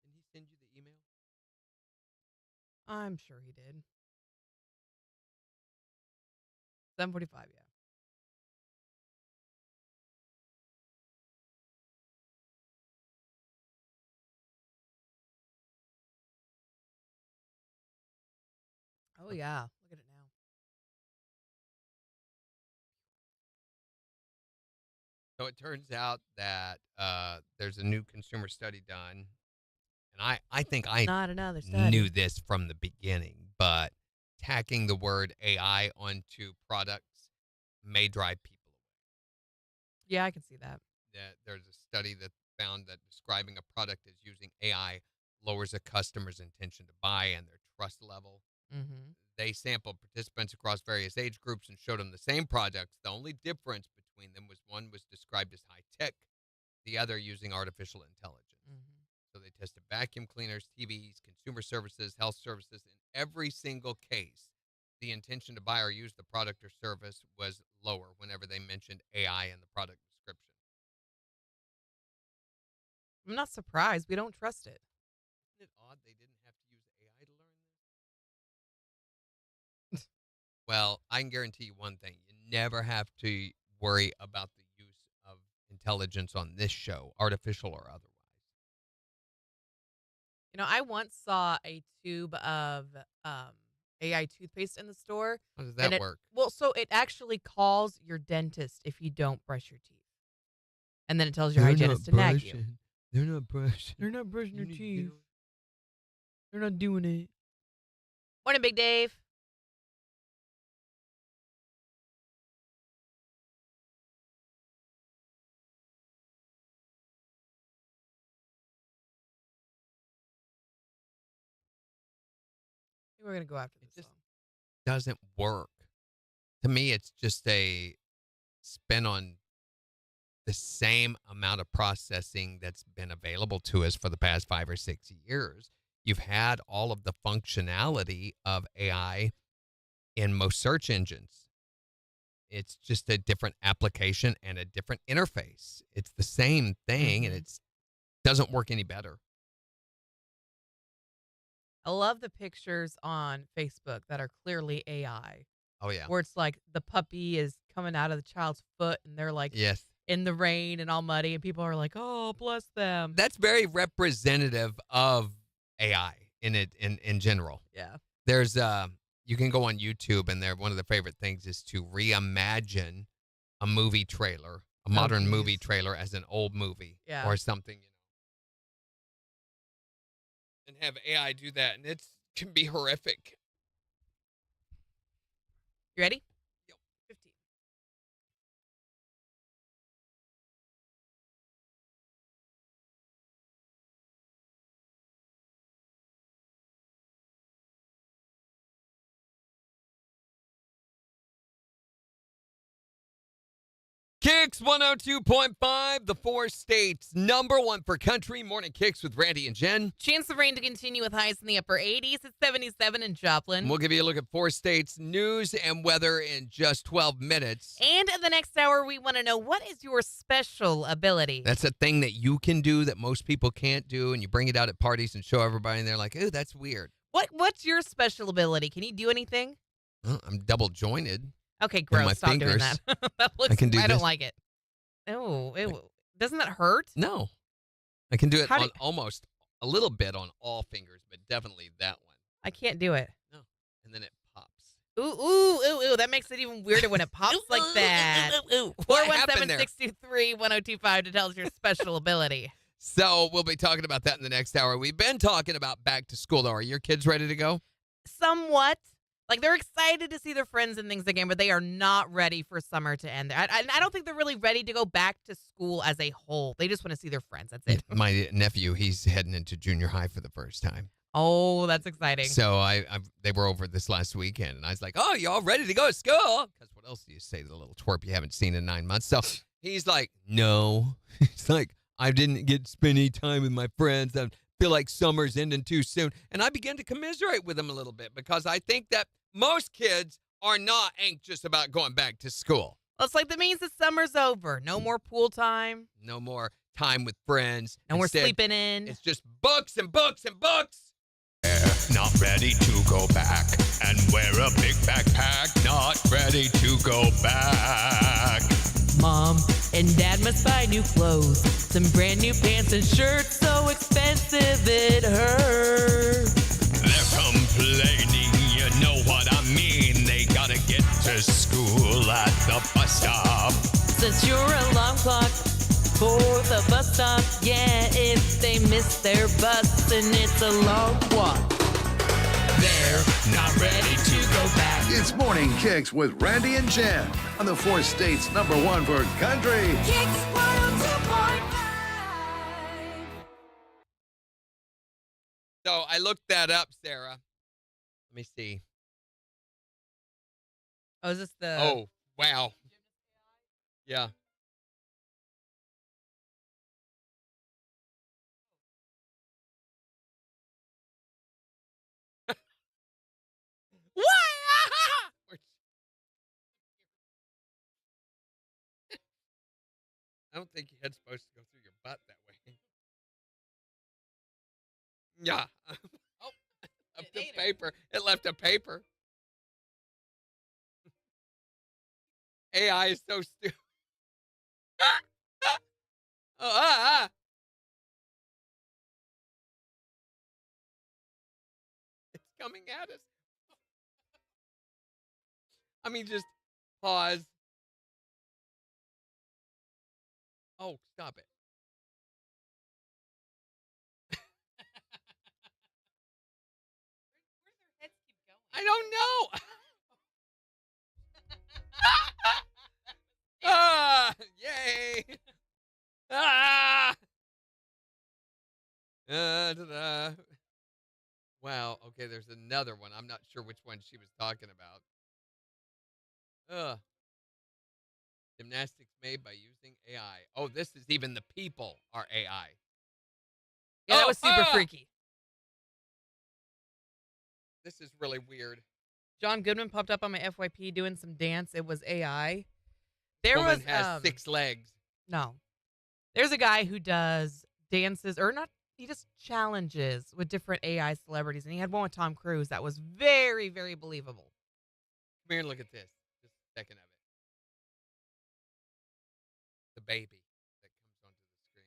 Didn't he send you the email? I'm sure he did. 7:45, yeah. Oh, yeah. Look at it now. So it turns out that there's a new consumer study done. And I think I Not another study. knew this from the beginning, but tacking the word AI onto products may drive people away. Yeah, I can see that. There's a study that found that describing a product as using AI lowers a customer's intention to buy and their trust level. Mm-hmm. They sampled participants across various age groups and showed them the same products. The only difference between them was one was described as high tech, the other using artificial intelligence. Mm-hmm. So they tested vacuum cleaners, TVs, consumer services, health services. In every single case, the intention to buy or use the product or service was lower whenever they mentioned AI in the product description. I'm not surprised. We don't trust it. Isn't it odd they didn't have to use AI to learn this? Well, I can guarantee you one thing. You never have to worry about the use of intelligence on this show, artificial or otherwise. You know, I once saw a tube of AI toothpaste in the store. How does that work? Well, so it actually calls your dentist if you don't brush your teeth. And then it tells your hygienist to nag you. They're not brushing. They're not brushing You their need to teeth. do it. They're not doing it. Morning, Big Dave. I think we're going to go after this just- song. Doesn't work. To me, it's just a spin on the same amount of processing that's been available to us for the past 5 or 6 years. You've had all of the functionality of AI in most search engines. It's just a different application and a different interface. It's the same thing, and it doesn't work any better. I love the pictures on Facebook that are clearly AI. Oh, yeah. Where it's like the puppy is coming out of the child's foot and they're like Yes. in the rain and all muddy and people are like, oh, bless them. That's very representative of AI in general. Yeah. There's you can go on YouTube, and one of the favorite things is to reimagine a movie trailer, a modern movie trailer, as an old movie or something, and have AI do that, and it can be horrific. You ready? Yep. 15. KIX 102.5, the 4 states, number 1 for country. Morning KIX with Randy and Jen. Chance of rain to continue with highs in the upper 80s. It's 77 in Joplin. And we'll give you a look at 4 states news and weather in just 12 minutes. And in the next hour, we want to know, what is your special ability? That's a thing that you can do that most people can't do, and you bring it out at parties and show everybody, and they're like, "Ooh, that's weird." What's your special ability? Can you do anything? Well, I'm double jointed. Okay, my gross. Stop doing fingers. that. That looks, I can do I don't this. like it. Ew. Doesn't that hurt? No. I can do it How do on almost a little bit on all fingers, but definitely that one. I can't do it. No. And then it pops. Ooh. That makes it even weirder when it pops like that. What happened there? 417-623-1025 to tell us your special ability. So we'll be talking about that in the next hour. We've been talking about back to school, though. Are your kids ready to go? Somewhat. Like, they're excited to see their friends and things again, but they are not ready for summer to end. I don't think they're really ready to go back to school as a whole. They just want to see their friends. That's it. My nephew, he's heading into junior high for the first time. Oh, that's exciting. So they were over this last weekend, and I was like, "Oh, y'all ready to go to school?" Because what else do you say to the little twerp you haven't seen in 9 months? So he's like, "No." He's like, "I didn't get to spend any time with my friends. I feel like summer's ending too soon." And I began to commiserate with him a little bit because I think that most kids are not anxious about going back to school. Well, it's like that means the summer's over. No more pool time. No more time with friends. And we're Instead, sleeping in. It's just books and books and books. Not ready to go back and wear a big backpack. Not ready to go back. Mom and Dad must buy new clothes, some brand new pants and shirts, so expensive it hurts. They're complaining, you know what I mean. They gotta get to school at the bus stop. Since you're alarm clock for the bus stop, yeah, if they miss their bus, then it's a long walk. They're not ready to go back. It's Morning Kicks with Randy and Jen on the 4 states number 1 for country. KIX 102.5. So I looked that up, Sarah. Let me see. Oh, is this the... Oh, wow. Yeah. What? I don't think your head's supposed to go through your butt that way. Yeah. Oh, of the paper. It left a paper. AI is so stupid. It's coming at us. I mean, just pause. Oh, stop it. Where their heads keep going? I don't know. Yay. Da-da. Wow. Okay, there's another one. I'm not sure which one she was talking about. Gymnastics made by using AI. Oh, this is even the people are AI. Yeah, that was super freaky. This is really weird. John Goodman popped up on my FYP doing some dance. It was AI. Woman has 6 legs. No. There's a guy who does dances, or not, he just challenges with different AI celebrities. And he had one with Tom Cruise that was very, very believable. Come here and look at this. Just a second of it. The baby that comes onto the screen.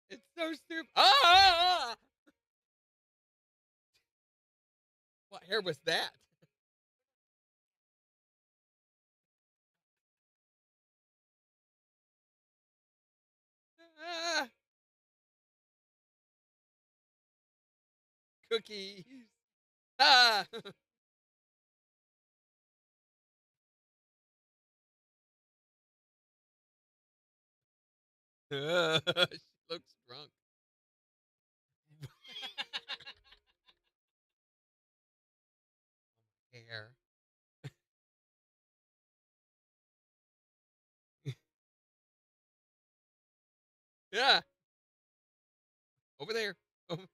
It's so stupid. What hair was that? cookies. Ah. She looks drunk. Hair. Yeah. Over there. Over-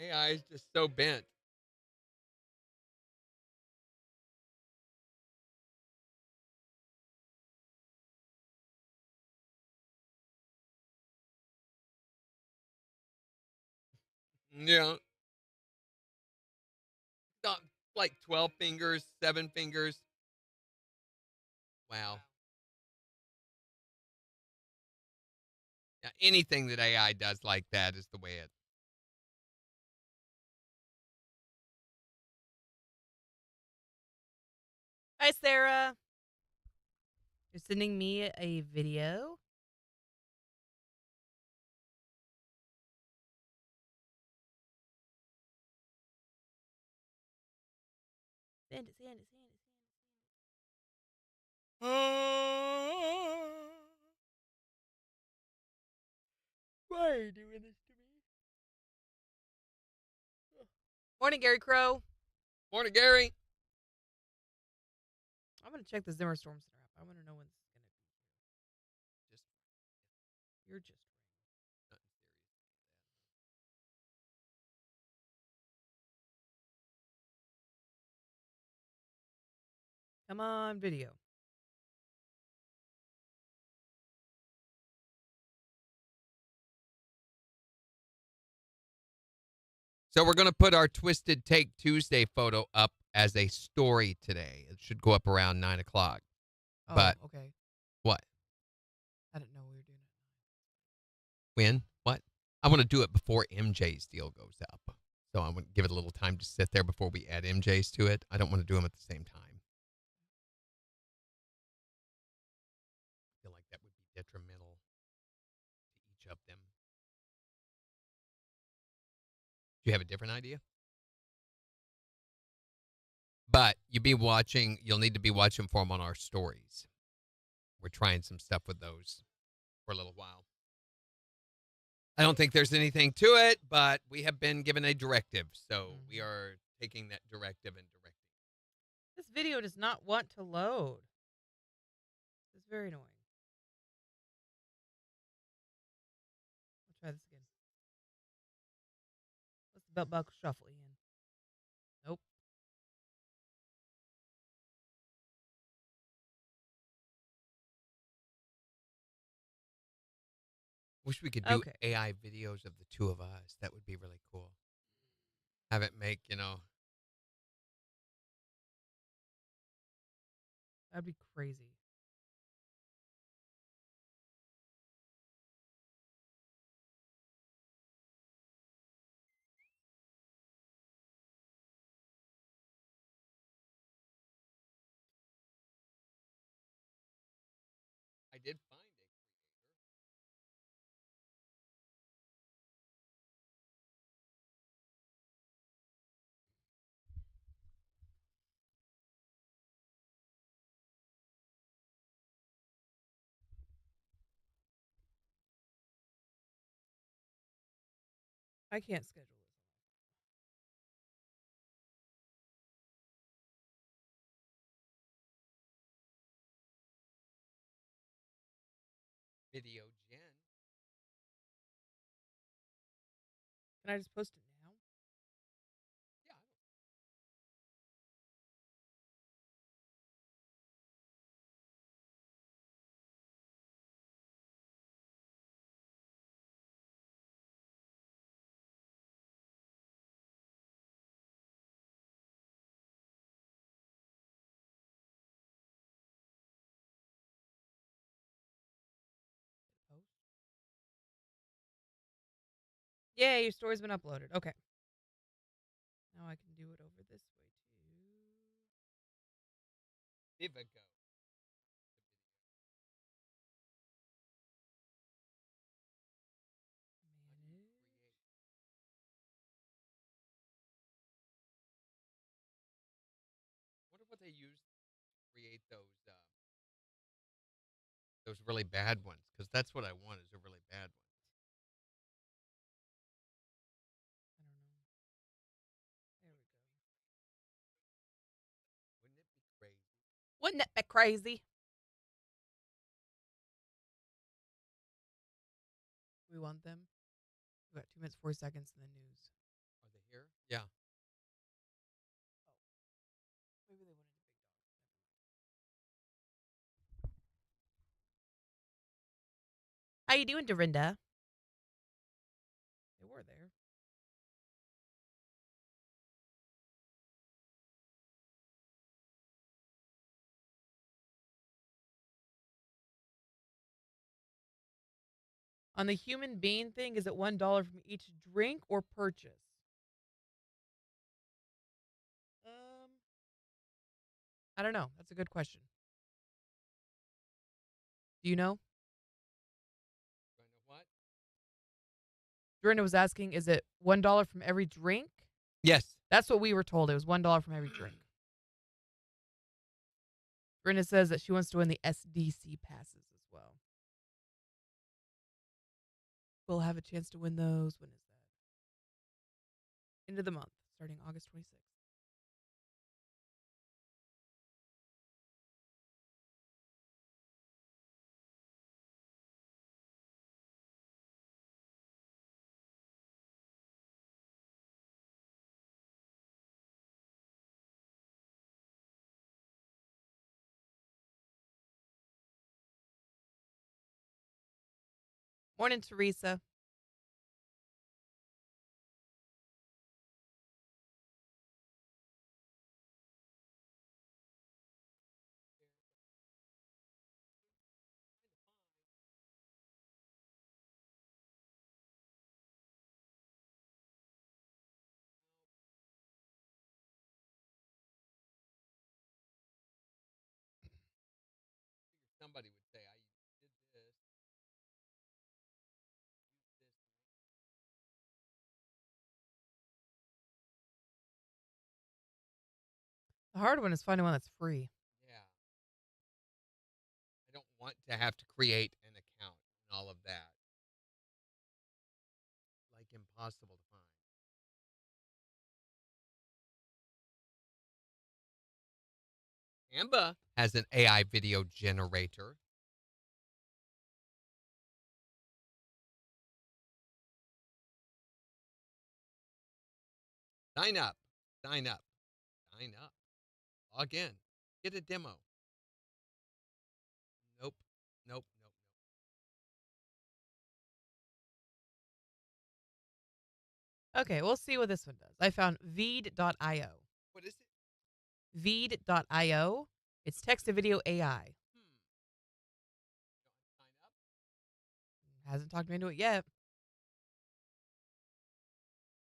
AI is just so bent. Yeah. Got like 12 fingers, 7 fingers. Wow. Yeah, anything that AI does like that is the way it. Hi, Sarah. You're sending me a video. Send it, send it, send it, send it. Why are you doing this to me? Morning, Gary Crow. Morning, Gary. I'm gonna check the Zimmer Storm Center app. I want to know when this is gonna be. Just You're just. nothing serious. Come on, video. So we're going to put our Twisted Take Tuesday photo up as a story today. It should go up around 9 o'clock. Oh, But okay. what? I didn't know we were doing it. When? What? I want to do it before MJ's deal goes up. So I want to give it a little time to sit there before we add MJ's to it. I don't want to do them at the same time. I feel like that would be detrimental to each of them. Do you have a different idea? But you'll need to be watching for them on our stories. We're trying some stuff with those for a little while. I don't think there's anything to it, but we have been given a directive. So we are taking that directive and directing. This video does not want to load. It's very annoying. I'll try this again. Let's belt buckle shuffle, Ian. Nope. Wish we could do Okay. AI videos of the two of us. That would be really cool. Have it make, That'd be crazy. I did find a I can't schedule this. video Jen. Can I just post it now? Yeah. Yeah, your story's been uploaded. Okay. Now I can do it over this way too. Vivigo. Wonder what they use to create those really bad ones, because that's what I want, is a really bad one. I don't know. There we go. Wouldn't it be crazy? Wouldn't that be crazy? We want them. We've got 2 minutes, 4 seconds in the news. Are they here? Yeah. Maybe they wanted a big dog. How you doing, Dorinda? They were there. On the human being thing, is it $1 from each drink or purchase? I don't know. That's a good question. Do you know? Do I know what? Dorinda was asking, is it $1 from every drink? Yes. That's what we were told. It was $1 from every drink. Dorinda says that she wants to win the SDC passes as well. We'll have a chance to win those. When is that? End of the month, starting August 26th. Morning, Teresa. Somebody would say, I did this. The hard one is finding one that's free. Yeah. I don't want to have to create an account and all of that. Like impossible to find. Canva has an AI video generator. Sign up. Sign up. Sign up. Log in. Get a demo. Nope. Nope. Nope. Nope. Okay, we'll see what this one does. I found Veed.io. What is it? Veed.io. It's text to video AI. Sign up. Hasn't talked me into it yet.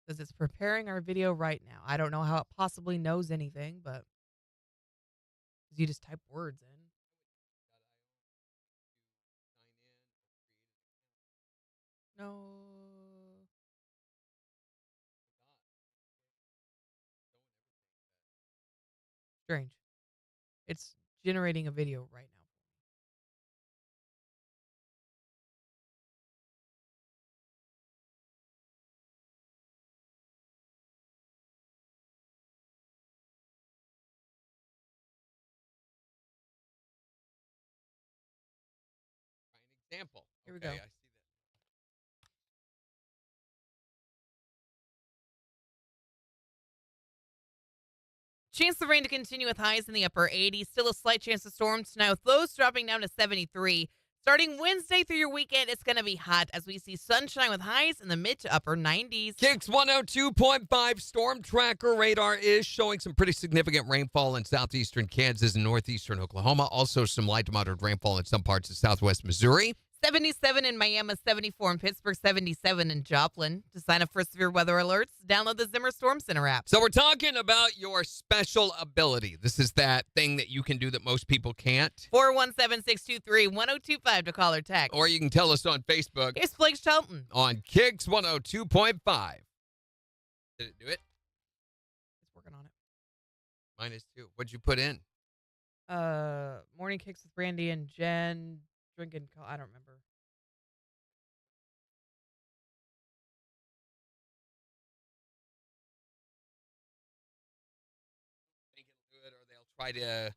Says it's preparing our video right now. I don't know how it possibly knows anything, but you just type words in. No. Strange. It's generating a video right now. Example. Here we Okay, go. I see that. Chance of rain to continue with highs in the upper 80s. Still a slight chance of storms tonight with lows dropping down to 73. Starting Wednesday through your weekend, it's going to be hot as we see sunshine with highs in the mid to upper 90s. KIX 102.5 storm tracker radar is showing some pretty significant rainfall in southeastern Kansas and northeastern Oklahoma. Also some light to moderate rainfall in some parts of southwest Missouri. 77 in Miami, 74 in Pittsburgh, 77 in Joplin. To sign up for severe weather alerts, download the Zimmer Storm Center app. So we're talking about your special ability. This is that thing that you can do that most people can't. 417-623-1025 to call or text. Or you can tell us on Facebook. Here's Blake Shelton. On KIX 102.5. Did it do it? It's working on it. Mine is too. What'd you put in? Morning Kicks with Randy and Jen. Drinking, I don't remember. Think it'll do it, or they'll try to,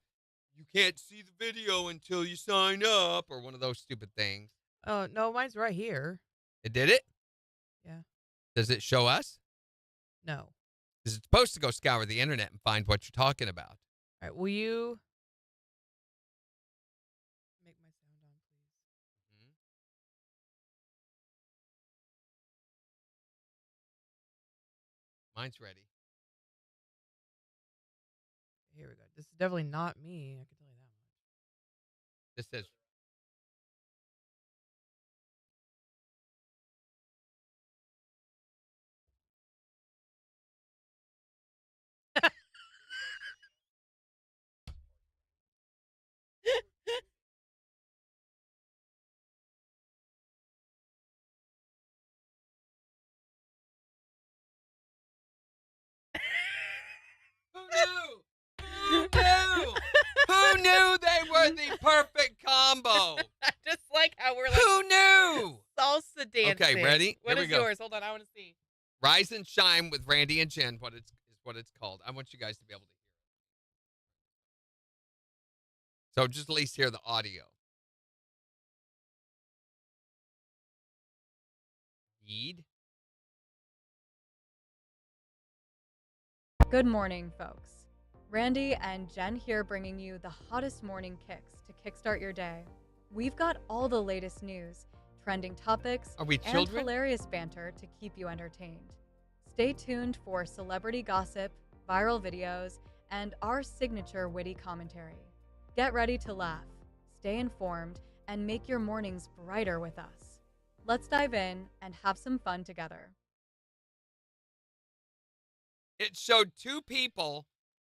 you can't see the video until you sign up, or one of those stupid things. Oh, no, mine's right here. It did it? Yeah. Does it show us? No. Because it's supposed to go scour the internet and find what you're talking about. All right, will you make my sound on, please? Mine's ready. Here we go. This is definitely not me. I can tell you that much. This says, who knew? Who knew? Who knew they were the perfect combo? I just like how we're like Who knew? salsa dancing. Okay, ready? What Here is we go. yours? Hold on, I want to see. Rise and Shine with Randy and Jen, what it's called. I want you guys to be able to hear it. So just at least hear the audio. Need? Good morning, folks. Randy and Jen here bringing you the hottest morning kicks to kickstart your day. We've got all the latest news, trending topics, Are we and children? hilarious banter to keep you entertained. Stay tuned for celebrity gossip, viral videos, and our signature witty commentary. Get ready to laugh, stay informed, and make your mornings brighter with us. Let's dive in and have some fun together. It showed two people,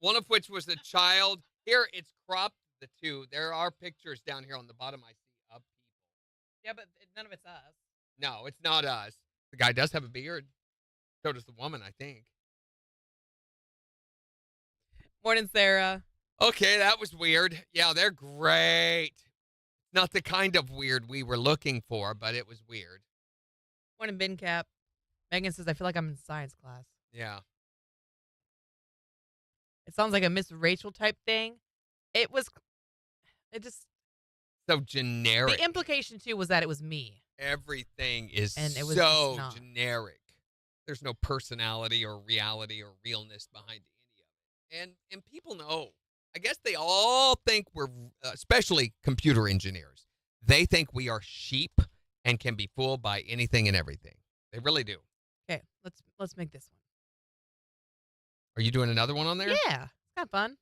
one of which was a child. Here, it's cropped, the two. There are pictures down here on the bottom I see of people. Yeah, but none of it's us. No, it's not us. The guy does have a beard. So does the woman, I think. Morning, Sarah. Okay, that was weird. Yeah, they're great. Not the kind of weird we were looking for, but it was weird. Morning, bin cap. Megan says, I feel like I'm in science class. Yeah. It sounds like a Miss Rachel type thing. It just, So generic. the implication too was that it was me. Everything is And it was so just not. generic. There's no personality or reality or realness behind any of it. And people know. I guess they all think we're, especially computer engineers, they think we are sheep and can be fooled by anything and everything. They really do. Okay, let's make this one. Are you doing another one on there? Yeah, it's kind of fun.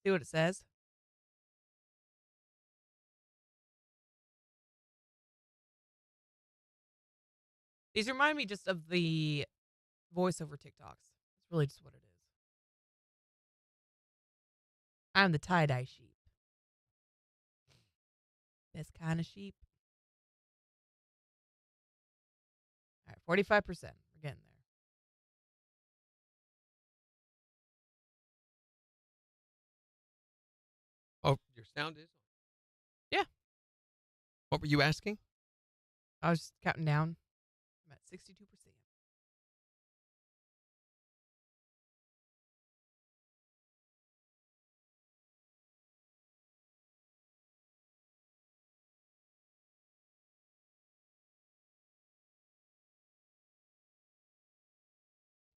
See what it says. These remind me just of the voiceover TikToks. It's really just what it is. I'm the tie-dye sheep. Best kind of sheep. All right, 45%. We're getting there. Oh, your sound is on. Yeah. What were you asking? I was just counting down. I'm at 62%.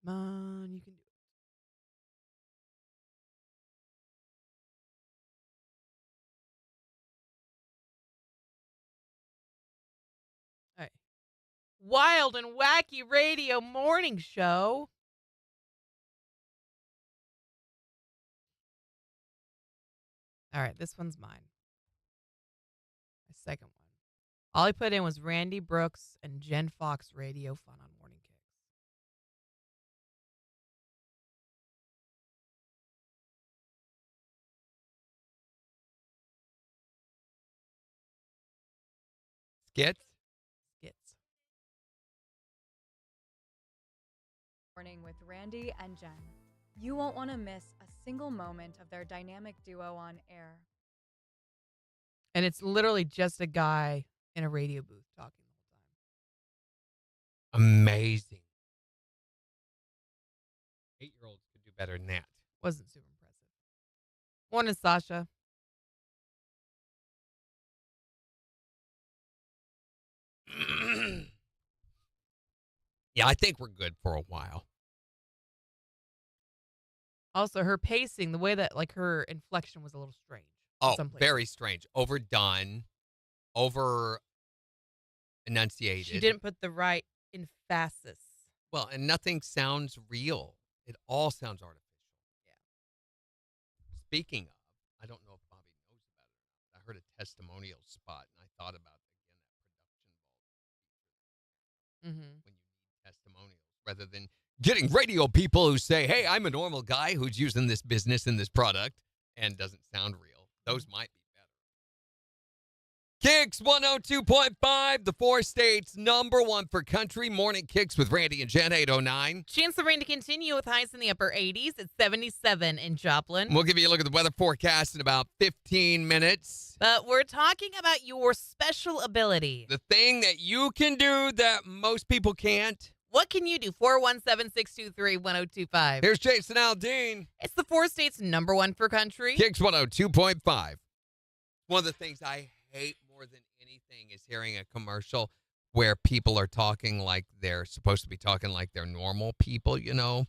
Come on, you can do it. All right. Wild and wacky radio morning show. All right, this one's mine. All he put in was Randy Brooks and Jen Fox radio fun on Morning Kicks. Skits? Skits. Morning with Randy and Jen. You won't want to miss a single moment of their dynamic duo on air. And it's literally just a guy in a radio booth talking the whole time. Amazing. 8-year-olds could do better than that. Wasn't super impressive. One is Sasha. Yeah, I think we're good for a while. Also, her pacing, the way that like her inflection was a little strange. Oh, very strange. Overdone. Over enunciated. She didn't put the right emphasis. Well, and nothing sounds real. It all sounds artificial. Yeah. Speaking of, I don't know if Bobby knows about it. I heard a testimonial spot, and I thought about, again, that production vault. When you need testimonials, rather than getting radio people who say, hey, I'm a normal guy who's using this business and this product and doesn't sound real. Those might be better. KIX 102.5, the 4 states #1 for country. Morning Kicks with Randy and Jen, 809. Chance of rain to continue with highs in the upper 80s. It's 77 in Joplin. We'll give you a look at the weather forecast in about 15 minutes. But we're talking about your special ability. The thing that you can do that most people can't. What can you do? 417-623-1025. Here's Jason Aldean. It's the 4 states #1 for country. KIX 102.5. One of the things I hate more than anything is hearing a commercial where people are talking like they're supposed to be talking like they're normal people, you know?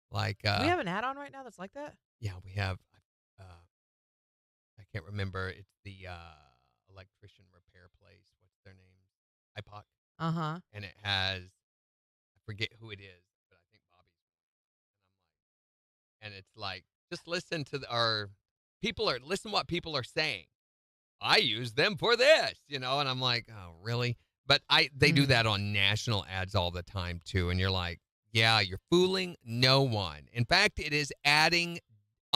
Like, we have an ad on right now that's like that? Yeah, we have. I can't remember. It's the electrician repair place. What's their name? IPOC. Uh-huh. And it has, I forget who it is, but I think Bobby's one. And it's like, just listen to listen what people are saying. I use them for this, you know, and I'm like, oh, really? But they do that on national ads all the time, too. And you're like, yeah, you're fooling no one. In fact, it is adding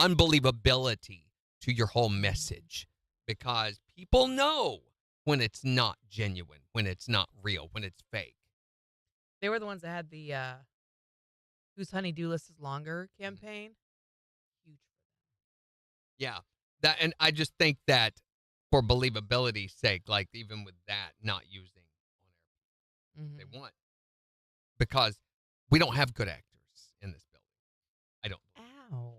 unbelievability to your whole message because people know when it's not genuine, when it's not real, when it's fake. They were the ones that had the Whose Honey-Do List is Longer campaign. Huge for them. Yeah. And I just think that for believability's sake, like even with that, not using on air, they want. Because we don't have good actors in this building. I don't. Ow.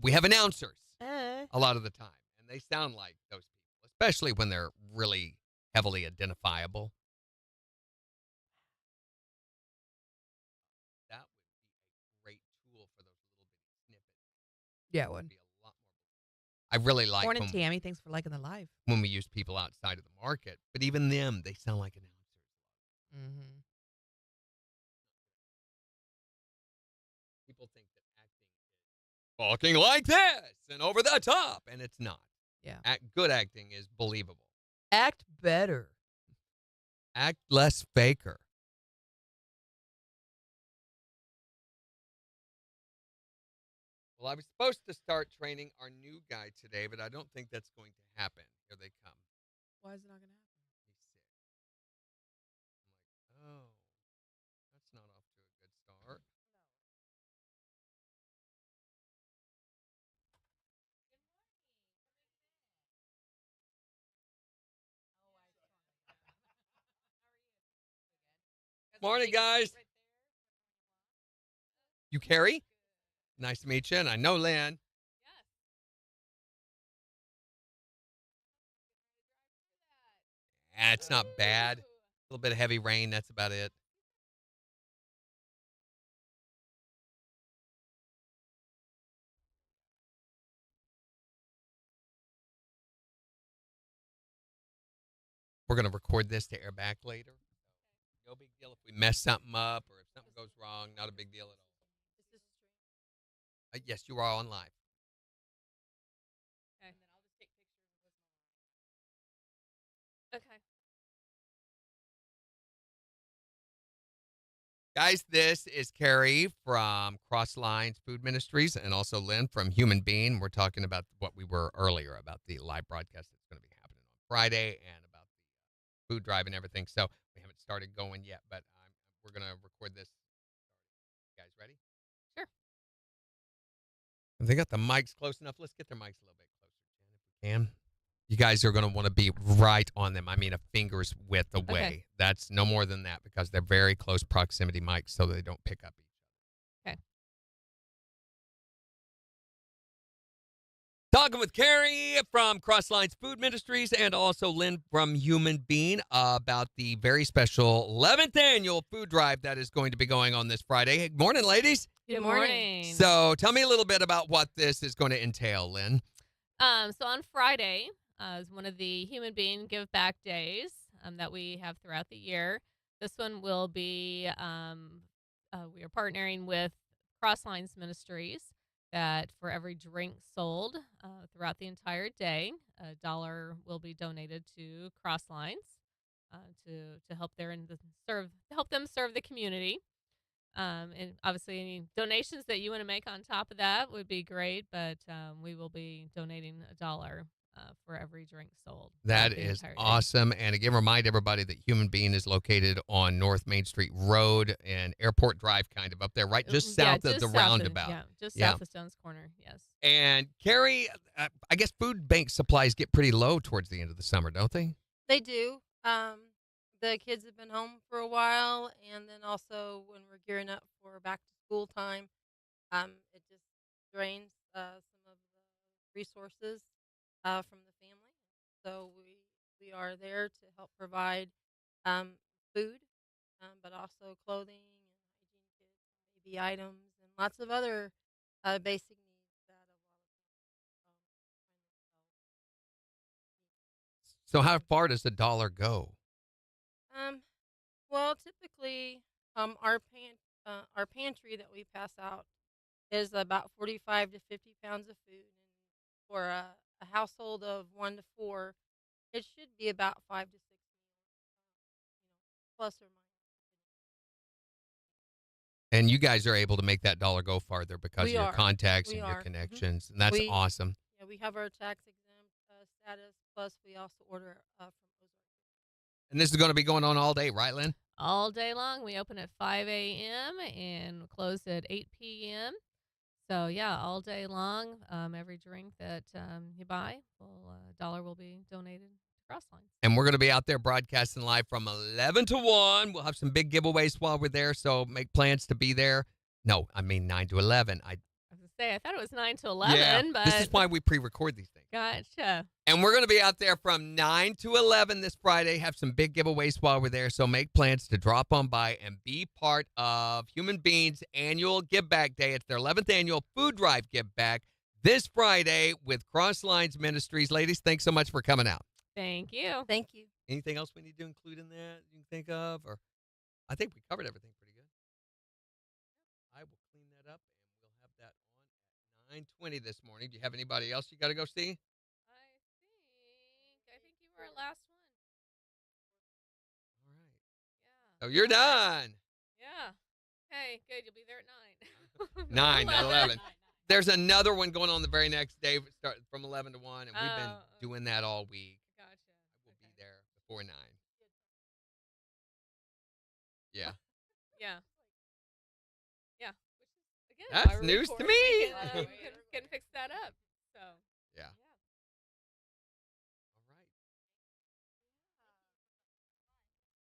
We have announcers a lot of the time, and they sound like those people, especially when they're really heavily identifiable. That would be a great tool for those little bitty snippets. Yeah, it would. Be a lot more. I really like Morning, Tammy. Thanks for liking the live. When we use people outside of the market, but even them, they sound like announcers. People think that acting is talking like this and over the top, and it's not. Yeah. Good acting is believable. Act better. Act less faker. Well, I was supposed to start training our new guy today, but I don't think that's going to happen. Here they come. Why is it not going to happen? He's sick. I'm like, oh, that's not off to a good start. Morning, guys. You Carrie? Nice to meet you, and I know Lynn. Yeah, it's not bad. A little bit of heavy rain, that's about it. We're going to record this to air back later. No big deal if we mess something up or if something goes wrong. Not a big deal at all. Yes, you are on live. Okay. And then I'll just take pictures. Okay. Guys, this is Carrie from Cross Lines Food Ministries and also Lynn from Human Being. We're talking about what we were earlier about the live broadcast that's going to be happening on Friday and about the food drive and everything. So we haven't started going yet, but we're going to record this. You guys ready? Sure. Have they got the mics close enough? Let's get their mics a little bit closer, Jen, if we can. You guys are going to want to be right on them. I mean, a finger's width away. Okay. That's no more than that because they're very close proximity mics so they don't pick up each other. Okay. Talking with Carrie from Cross Lines Food Ministries and also Lynn from Human Being about the very special 11th annual food drive that is going to be going on this Friday. Good morning, ladies. Good morning. So tell me a little bit about what this is going to entail, Lynn. So on Friday is one of the Human Being Give Back Days that we have throughout the year. This one will be, we are partnering with Cross Lines Ministries that for every drink sold throughout the entire day, $1 will be donated to Cross Lines to help help them serve the community. And obviously, any donations that you want to make on top of that would be great. But we will be donating $1 for every drink sold. That is awesome. And again, remind everybody that Human Being is located on North Main Street Road and Airport Drive, kind of up there, right just south of the roundabout. Just south of Stone's Corner. Yes. And Carrie, I guess food bank supplies get pretty low towards the end of the summer, don't they? They do. The kids have been home for a while, and then also when we're gearing up for back to school time, it just drains some of the resources from the family. So we are there to help provide food, but also clothing and hygiene kits, baby items, and lots of other basic needs that a lot of So how far does the dollar go? Well, typically, our pantry that we pass out is about 45 to 50 pounds of food, and for a household of 1 to 4, it should be about 5 to 6 plus or minus. And you guys are able to make that dollar go farther because of your contacts and your Mm-hmm. connections, and that's awesome. Yeah, we have our tax exempt status, plus we also order from Ozark. And this is going to be going on all day, right, Lynn? All day long. We open at 5 a.m. and close at 8 p.m. So, yeah, all day long. Every drink that you buy, $1 will be donated to Crosslines. And we're going to be out there broadcasting live from 11 to 1. We'll have some big giveaways while we're there, so make plans to be there. No, I mean 9 to 11. I was going to say, I thought it was 9 to 11, yeah, but... This is why we pre-record these things. Gotcha. And we're going to be out there from 9 to 11 this Friday, have some big giveaways while we're there, so make plans to drop on by and be part of Human Beings Annual Give Back Day. It's their 11th annual food drive give back this Friday with Cross Lines Ministries. Ladies, thanks so much for coming out. Thank you. Thank you. Anything else we need to include in that you can think of? Or I think we covered everything pretty good. I will clean that up, and we'll have that on at 9:20 this morning. Do you have anybody else you got to go see? I think you were our last one. All right. Yeah. So you're done. Yeah. Hey, good. You'll be there at 9. 9, not 11. There's another one going on the very next day, start from 11 to 1, and we've been doing that all week. Gotcha. I will be there before 9. Yeah. Yeah. Yeah. Which is, again, That's why we're news to recording. me. We can fix that up. So. Yeah. All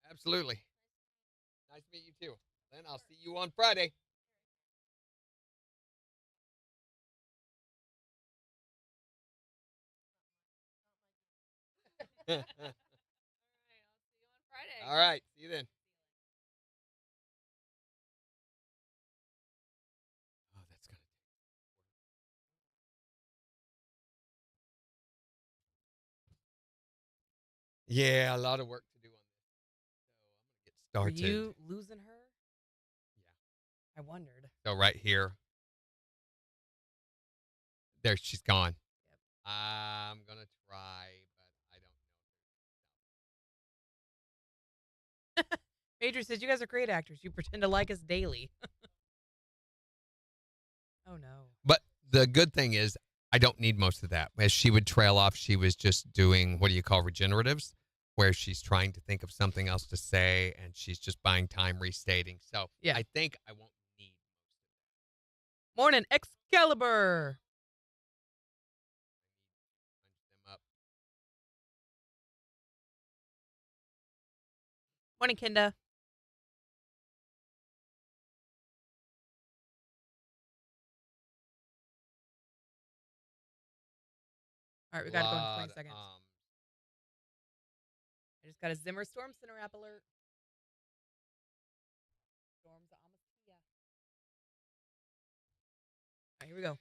right. Absolutely. Nice to meet you too. Then I'll see you on Friday. All right. I'll see you on Friday. All right. See you then. Oh, that's gonna. Yeah, a lot of work to do on this. So I'm gonna get Are started. you losing her? Yeah. I wondered. So right here. There, she's gone. Yep. I'm gonna try, but I don't know. Major says, you guys are great actors. You pretend to like us daily. Oh, no. But the good thing is I don't need most of that. As she would trail off, she was just doing, what do you call regeneratives, where she's trying to think of something else to say, and she's just buying time restating. So Yeah. I think I won't need. Morning, Excalibur. Them up. Morning, Kinda. All right, we got to go in 20 seconds. I just got a Zimmer Storm Center app alert. Storms almost here. All right, here we go.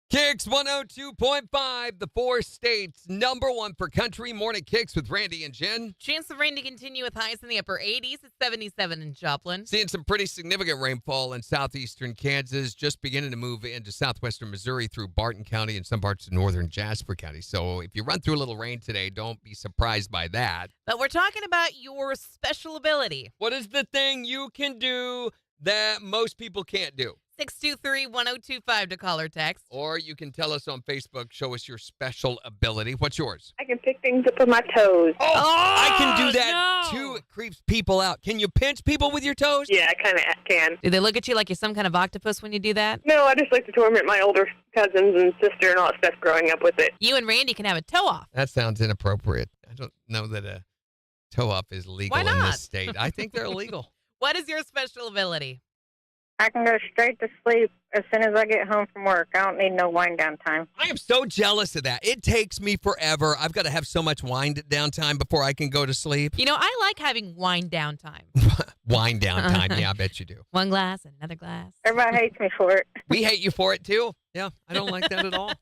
KIX 102.5, the 4 states, #1 for country. Morning KIX with Randy and Jen. Chance of rain to continue with highs in the upper 80s. It's 77 in Joplin. Seeing some pretty significant rainfall in southeastern Kansas, just beginning to move into southwestern Missouri through Barton County and some parts of northern Jasper County. So if you run through a little rain today, don't be surprised by that. But we're talking about your special ability. What is the thing you can do that most people can't do? 623-1025 to call or text. Or you can tell us on Facebook, show us your special ability. What's yours? I can pick things up with my toes. Oh, I can do that too. It creeps people out. Can you pinch people with your toes? Yeah, I kind of can. Do they look at you like you're some kind of octopus when you do that? No, I just like to torment my older cousins and sister and all that stuff growing up with it. You and Randy can have a toe off. That sounds inappropriate. I don't know that a toe off is legal in this state. I think they're illegal. What is your special ability? I can go straight to sleep as soon as I get home from work. I don't need no wind down time. I am so jealous of that. It takes me forever. I've got to have so much wind down time before I can go to sleep. You know, I like having wind down time. Wind down time. Yeah, I bet you do. One glass and another glass. Everybody hates me for it. We hate you for it, too. Yeah, I don't like that at all.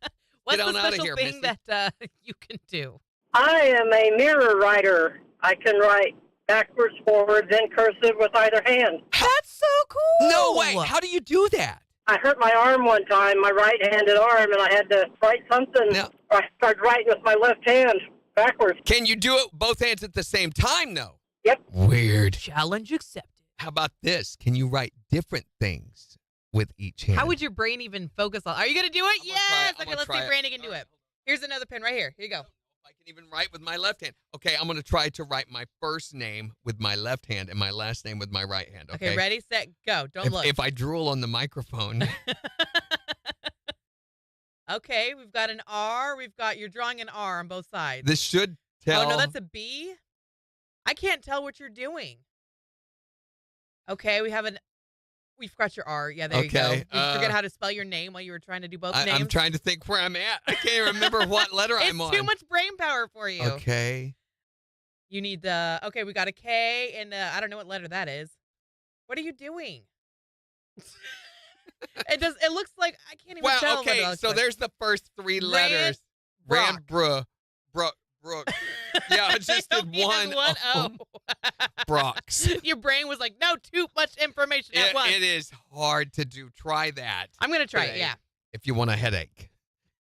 What's Get on the out of special here, thing Missy. that you can do? I am a mirror writer. I can write backwards, forwards, and cursive with either hand. That's so cool. No way. How do you do that? I hurt my arm one time, my right-handed arm, and I had to write something. Now- I started writing with my left hand backwards. Can you do it both hands at the same time, though? Yep. Weird. Challenge accepted. How about this? Can you write different things with each hand? How would your brain even focus on? Are you going to do it? I'm gonna try Yes. it. I'm Okay, gonna let's see try if it. Randy can do it. Here's another pen right here. Here you go. I can even write with my left hand. Okay, I'm going to try to write my first name with my left hand and my last name with my right hand. Okay, Okay, ready, set, go. Don't look. If I drool on the microphone. Okay, we've got an R. You're drawing an R on both sides. This should tell. Oh, no, that's a B? I can't tell what you're doing. Okay, we've got your R. Yeah, there you go. Okay, Did you forget how to spell your name while you were trying to do both names? I'm trying to think where I'm at. I can't remember what letter I'm on. It's too much brain power for you. Okay. You need we got a K, and I don't know what letter that is. What are you doing? It looks like, I can't even tell what it okay, looks so like. there's the first three letters. Brooke. Yeah, I just They did only one. had one O. Brox. Your brain was like, no, too much information at once. It is hard to do. Try that. I'm going to try it, today yeah. If you want a headache.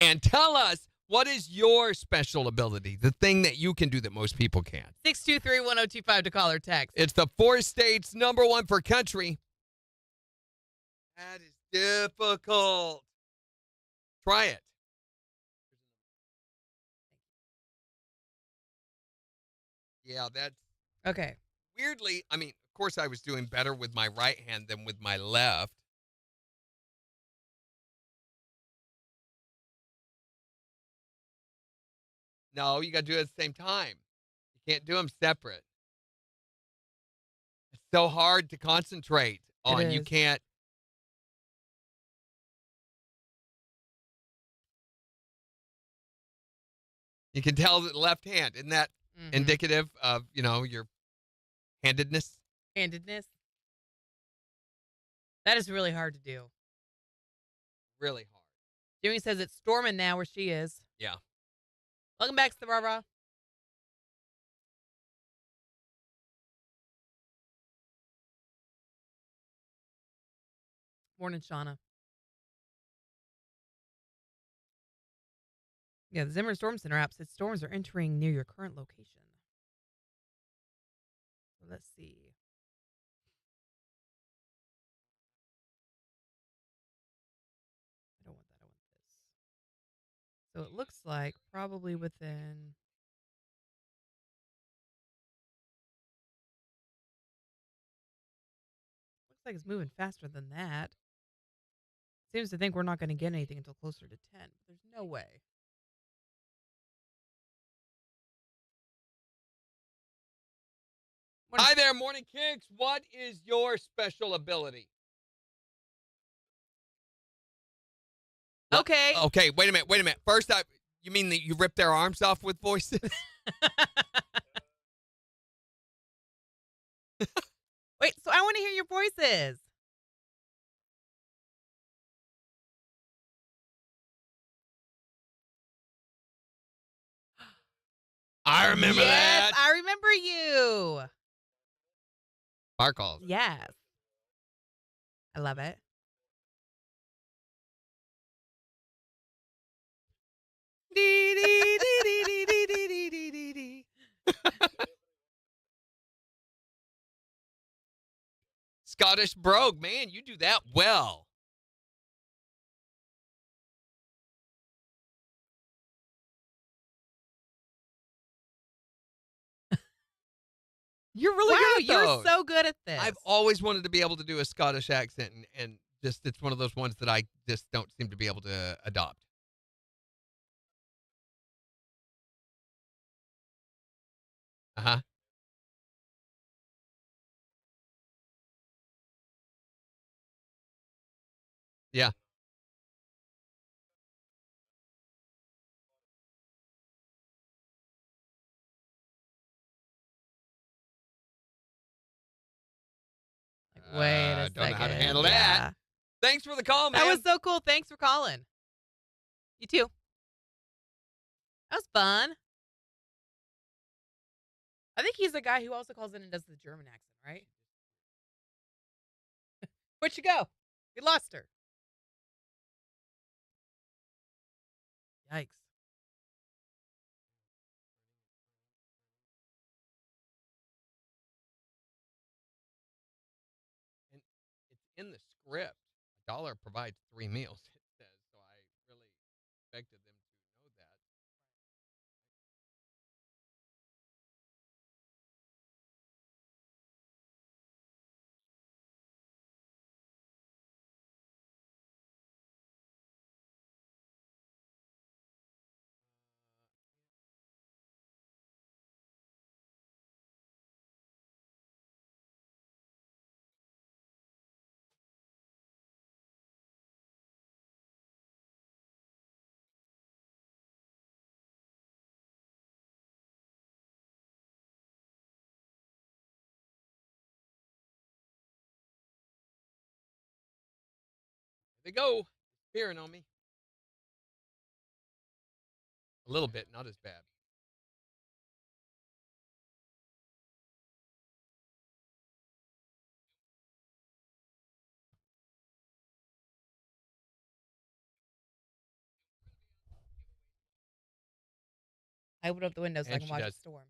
And tell us, what is your special ability? The thing that you can do that most people can't. 623-1025 to call or text. It's the 4 states #1 for country. That is difficult. Try it. Yeah, that's Okay. weirdly, I mean, of course I was doing better with my right hand than with my left. No, you got to do it at the same time. You can't do them separate. It's so hard to concentrate on. You is. can't. You can tell that left hand. Isn't that indicative of, your handedness? Handedness. That is really hard to do. Really hard. Jimmy says it's storming now where she is. Yeah. Welcome back to the rah-rah. Morning, Shauna. Yeah, the Zimmer Storm Center app says storms are entering near your current location. So let's see. I don't want that. I want this. So it looks like probably within. Looks like it's moving faster than that. Seems to think we're not going to get anything until closer to 10. But there's no way. Hi there, Morning Kicks. What is your special ability? Okay. Okay, wait a minute. First, you mean that you rip their arms off with voices? Wait, so I want to hear your voices. I remember that. Yes, I remember you. Sparkles. Yes. I love it. Dee, dee, dee, dee, dee, dee, dee, dee, dee, dee. Scottish brogue, man, you do that well. You're really good at Wow, those. you're so good at this. I've always wanted to be able to do a Scottish accent, and just it's one of those ones that I just don't seem to be able to adopt. Uh-huh. Yeah. Wait a second. Don't know how to handle Yeah. that. Thanks for the call, man. That was so cool. Thanks for calling. You too. That was fun. I think he's the guy who also calls in and does the German accent, right? Where'd she go? We lost her. Yikes. And it's in the script. $1 provides 3 meals, it says. So I really expected them to know that. They go. Peering on me. A little bit, not as bad. I opened up the window so I And can she watch does. the storm.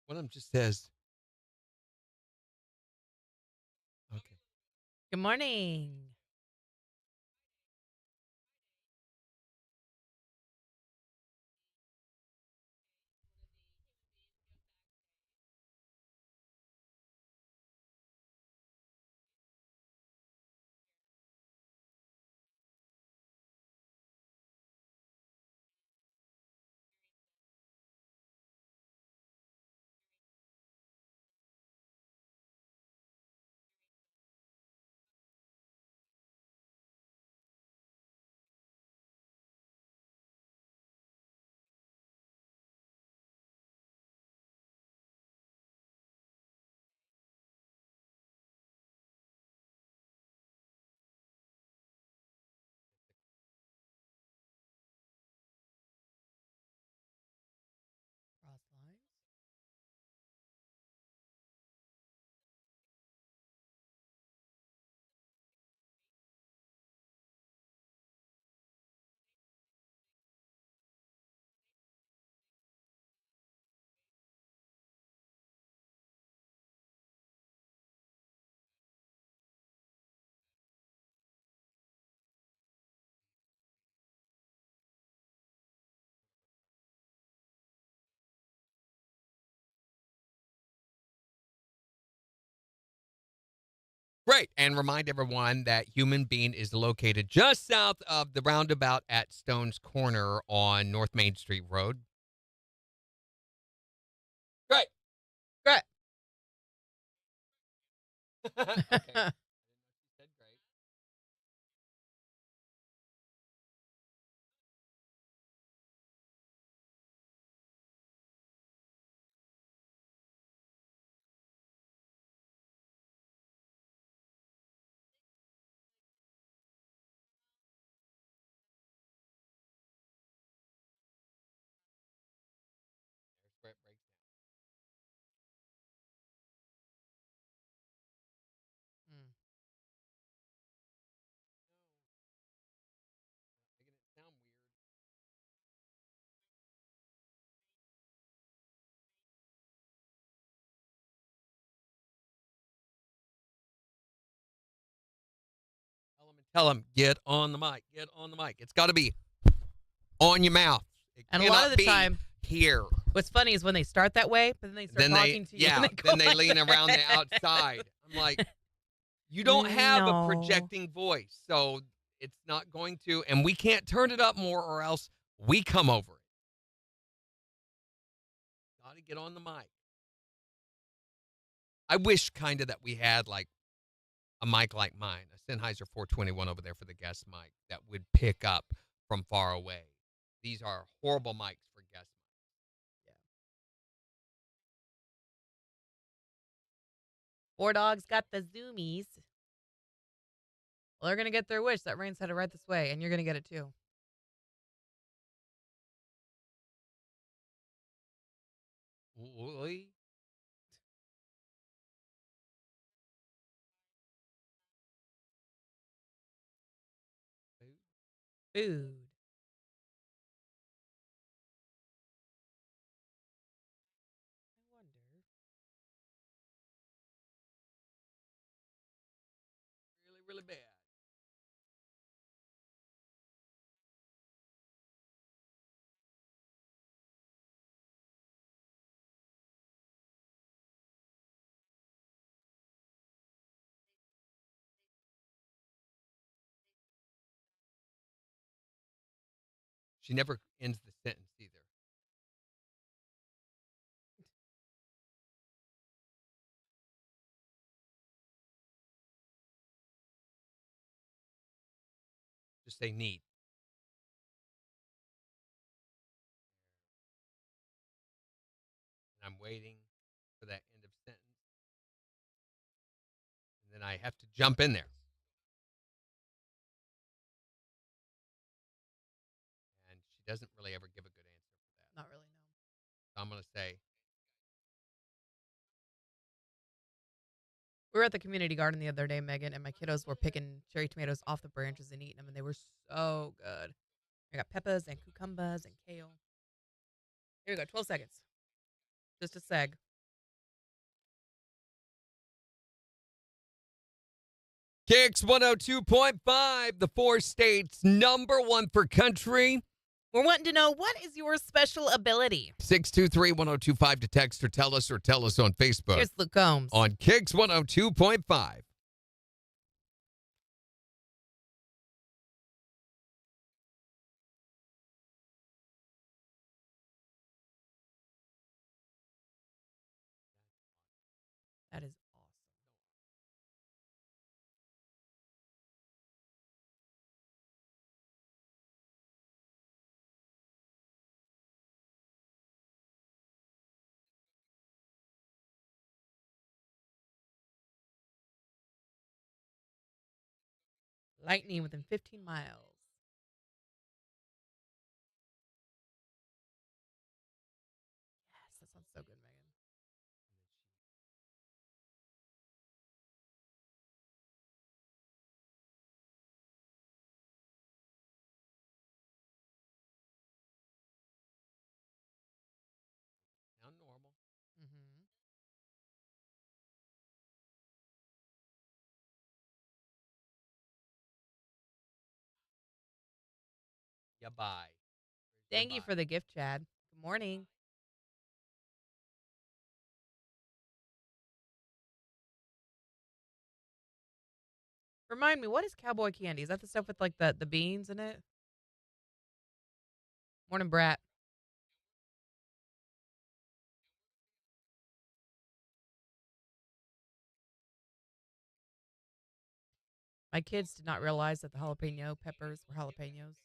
One of them just says, okay. Good morning. Great. And remind everyone that Human Bean is located just south of the roundabout at Stone's Corner on North Main Street Road. Great. Great. Okay. There's where it breaks down. Mm. Making it sound weird. Tell him, get on the mic. Get on the mic. It's got to be on your mouth. It And a lot of the cannot be time, here. what's funny is when they start that way, but then they start talking to you. Yeah, and then they go lean like around the that. outside. I'm like, you don't have No. a projecting voice, so it's not going to, and we can't turn it up more or else we come over it. Got to get on the mic. I wish kind of that we had like a mic like mine, a Sennheiser 421 over there for the guest mic that would pick up from far away. These are horrible mics for guest mics. Four dogs got the zoomies. Well, they're going to get their wish. That rain's headed right this way, and you're going to get it too. Oi. Food. I wonder. Really, really bad. She never ends the sentence either. Just say neat. And I'm waiting for that end of sentence. And then I have to jump in there. And she doesn't really ever give a good answer for that. Not really, no. So I'm going to say, We were at the community garden the other day, Megan, and my kiddos were picking cherry tomatoes off the branches and eating them, and they were so good. I got peppers and cucumbers and kale. Here we go, 12 seconds. Just a seg. KIX 102.5, the 4 states #1 for country. We're wanting to know, what is your special ability? 623-1025 to text or tell us on Facebook. Here's Luke Combs. On KIX 102.5. That is awesome. Lightning within 15 miles. Yes, that sounds so good, Megan. Sound normal. Mm-hmm. Yeah, bye. Thank you for the gift, Chad. Good morning. Remind me, what is cowboy candy? Is that the stuff with like the beans in it? Morning, Brat. My kids did not realize that the jalapeno peppers were jalapenos.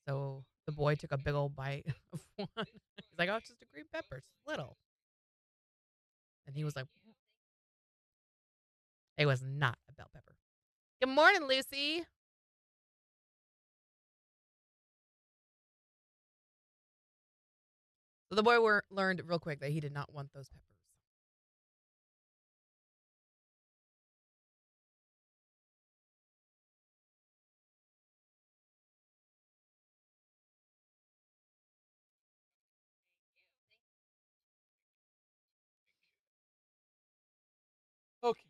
So the boy took a big old bite of one. He's like, oh, it's just a green pepper. It's little. And he was like, it was not a bell pepper. Good morning, Lucy. So the boy learned real quick that he did not want those peppers. Okay.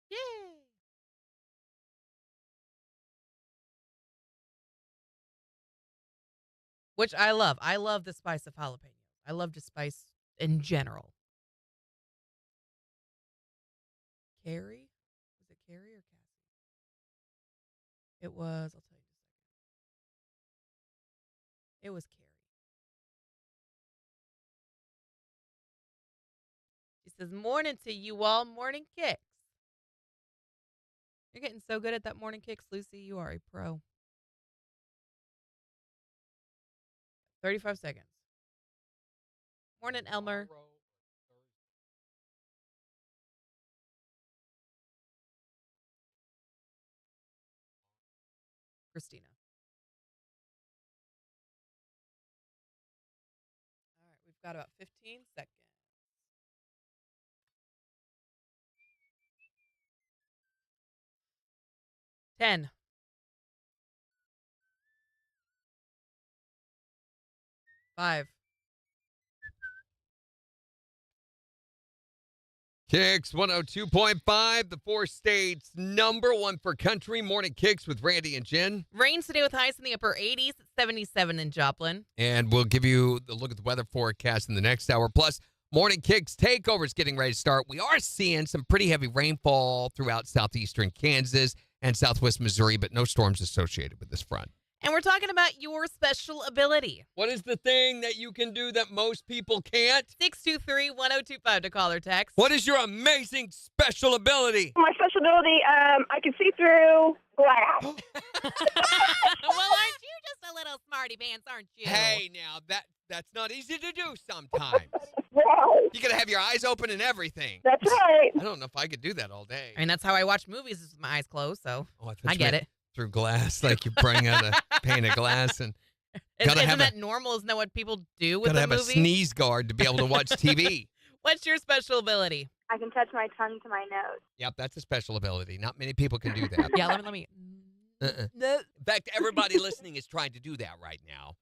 Yay. Which I love. I love the spice of jalapeno. I love just spice in general. Carrie? Was it Carrie or Cassie? It was, I'll tell you in a second. It was Carrie. She says, morning to you all. Morning kicks. You're getting so good at that morning kicks, Lucy. You are a pro. 35 seconds. Morning, Elmer. Christina. All right, we've got about 15 seconds. 10. 5. KIX 102.5, the 4 states #1 for country. Morning KIX with Randy and Jen. Rains today with highs in the upper 80s, 77 in Joplin. And we'll give you the look at the weather forecast in the next hour. Plus, Morning KIX takeover is getting ready to start. We are seeing some pretty heavy rainfall throughout southeastern Kansas and southwest Missouri, but no storms associated with this front. And we're talking about your special ability. What is the thing that you can do that most people can't? 623-1025 to call or text. What is your amazing special ability? My special ability, I can see through glass. Well, aren't you just a little smarty pants, aren't you? Hey, now, that's not easy to do sometimes. Right. You got to have your eyes open and everything. That's right. I don't know if I could do that all day. I mean, that's how I watch movies is with my eyes closed, so I get it. Through glass, like you bring out a pane of glass and Isn't that normal? Isn't that what people do with gotta the have movie? a sneeze guard to be able to watch TV. What's your special ability? I can touch my tongue to my nose. Yep, that's a special ability. Not many people can do that. Yeah, let me. In fact, everybody listening is trying to do that right now.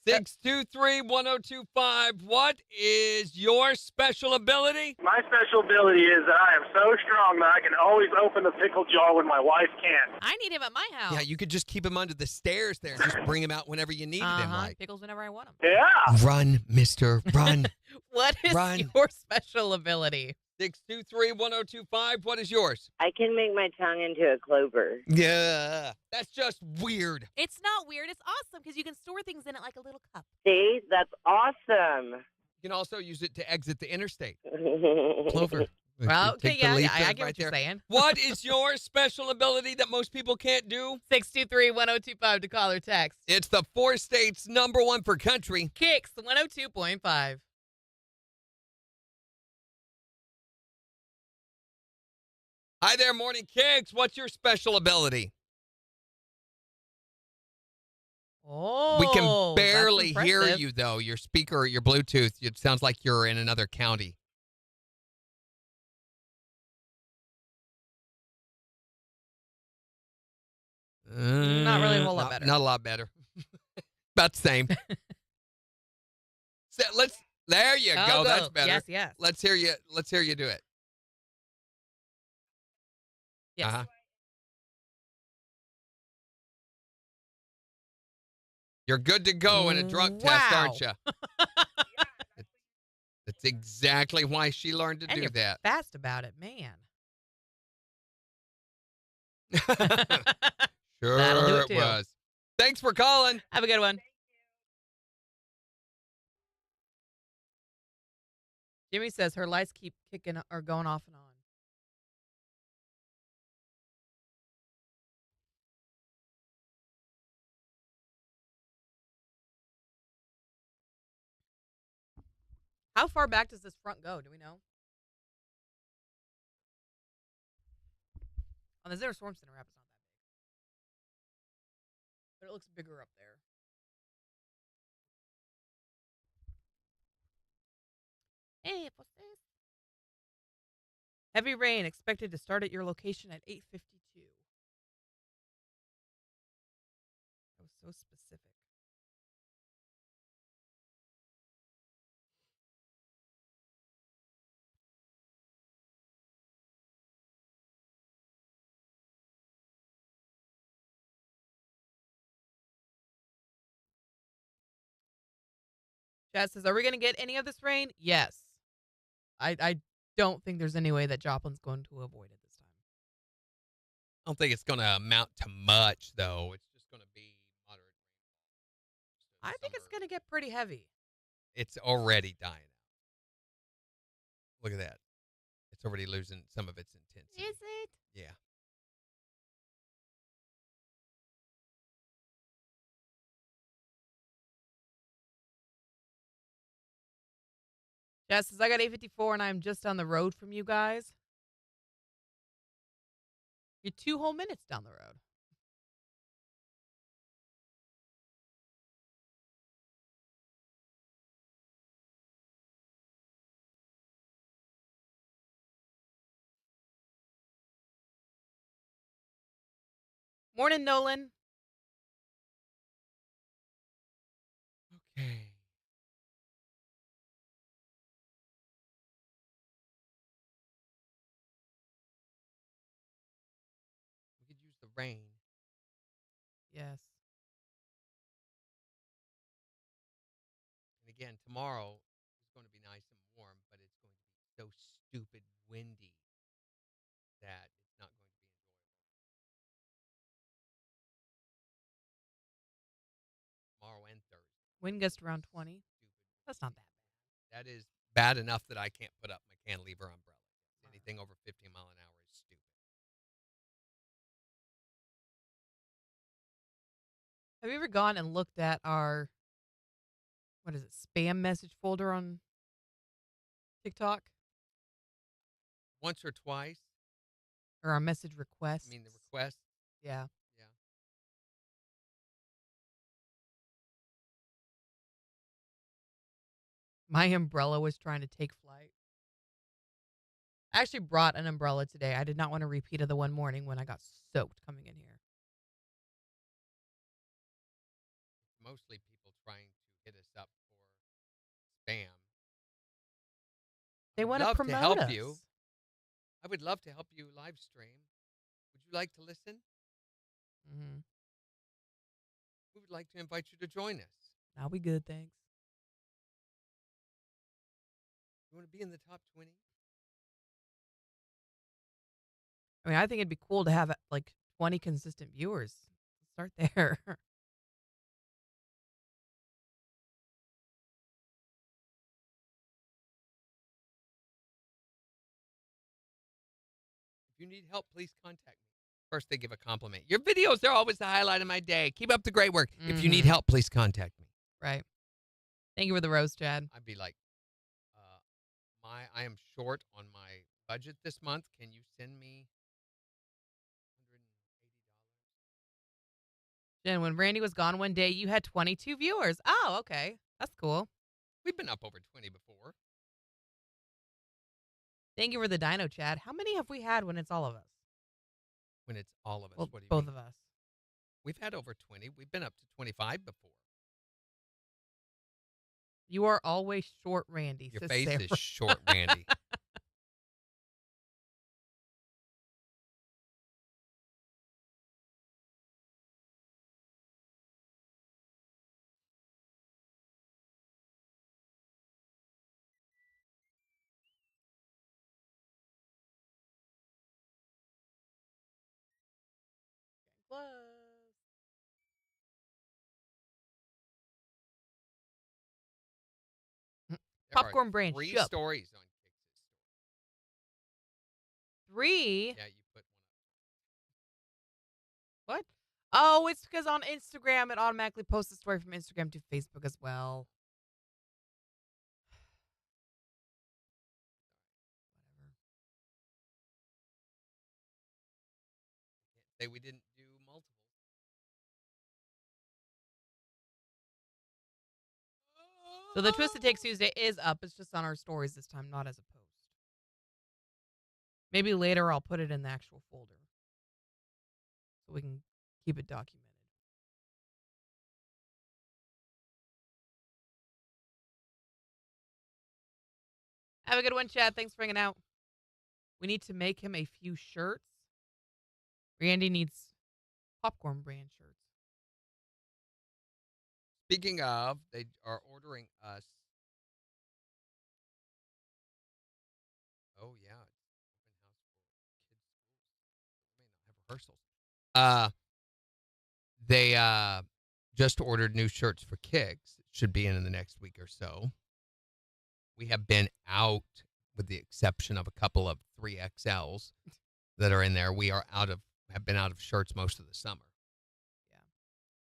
623-1025. What is your special ability? My special ability is that I am so strong that I can always open the pickle jar when my wife can't. I need him at my house. Yeah, you could just keep him under the stairs there and just bring him out whenever you needed him. Like, pickles whenever I want them. Yeah. run, mister, run. What is your special ability? 623-1025. What is yours? I can make my tongue into a clover. Yeah. That's just weird. It's not weird. It's awesome because you can store things in it like a little cup. See? That's awesome. You can also use it to exit the interstate. Clover. Well, okay, Take the yeah, leaf I right get what there. you're saying. What is your special ability that most people can't do? 623-1025 to call or text. It's the 4 states #1 for country. KIX 102.5. Hi there, Morning KIX. What's your special ability? Oh, We can barely that's hear impressive. you, though. Your speaker, your Bluetooth, it sounds like you're in another county. Not really a whole lot better. Not a lot better. About the same. So there you Oh, go. That's better. Yes, yes. Let's hear you do it. Yes. Uh-huh. You're good to go in a drug test, aren't you? That's exactly why she learned to And do you're that. fast about it, man. Sure That'll do it, too. was. Thanks for calling. Have a good one. Jimmy says her lights keep kicking or going off and on. How far back does this front go? Do we know? On the Zero Storm Center app, it's not that big. But it looks bigger up there. Hey, what's this? Heavy rain expected to start at your location at 8:52. That was so specific. Chad says, "Are we going to get any of this rain?" Yes. I don't think there's any way that Joplin's going to avoid it this time. I don't think it's going to amount to much, though. It's just going to be moderate rainfall. I think it's going to get pretty heavy. It's already dying out. Look at that. It's already losing some of its intensity. Is it? Yeah. Jess says, I got 8:54 and I'm just down the road from you guys. You're 2 whole minutes down the road. Morning, Nolan. Okay. We could use the rain. Yes. And again, tomorrow is going to be nice and warm, but it's going to be so stupid windy that it's not going to be enjoyable. Tomorrow and Thursday. Wind gust around 20. That's not that bad. That is bad enough that I can't put up my cantilever umbrella. Anything over 15 mile an hour is stupid. Have you ever gone and looked at our, what is it, spam message folder on TikTok? Once or twice. Or our message requests? I mean, the request? Yeah. Yeah. My umbrella was trying to take flight. I actually brought an umbrella today. I did not want to repeat of the one morning when I got soaked coming in here. Mostly people trying to hit us up for spam. They want to promote help us. you. I would love to help you live stream. Would you like to listen? Mm-hmm. We would like to invite you to join us. I'll be good, thanks. You want to be in the top 20? I mean, I think it'd be cool to have like 20 consistent viewers. Start there. If you need help, please contact me. First, they give a compliment. Your videos are always the highlight of my day. Keep up the great work. Mm-hmm. If you need help, please contact me. Right. Thank you for the rose, Chad. I'd be like, I am short on my budget this month. Can you send me $180? Jen, when Randy was gone one day, you had 22 viewers. Oh, okay. That's cool. We've been up over 20 before. Thank you for the dino, Chad. How many have we had when it's all of us? When it's all of us? Well, What do you both mean? of us. We've had over 20. We've been up to 25 before. You are always short, Randy. Your says face Sarah. is short, Randy. Plus. There Popcorn are brand 3 shop. stories on KIX's. 3? Yeah, you put What? Oh, it's because on Instagram it automatically posts the story from Instagram to Facebook as well. say we didn't do multiple. So the Twisted Take Tuesday is up. It's just on our stories this time, not as a post. Maybe later I'll put it in the actual folder so we can keep it documented. Have a good one, Chad. Thanks for hanging out. We need to make him a few shirts. Randy needs popcorn brand shirts. Speaking of, they are ordering us. Oh yeah, open house for kids' schools. We may not have rehearsals. They just ordered new shirts for KIX. It should be in the next week or so. We have been out, with the exception of a couple of 3XLs that are in there. We are have been out of shirts most of the summer. Yeah.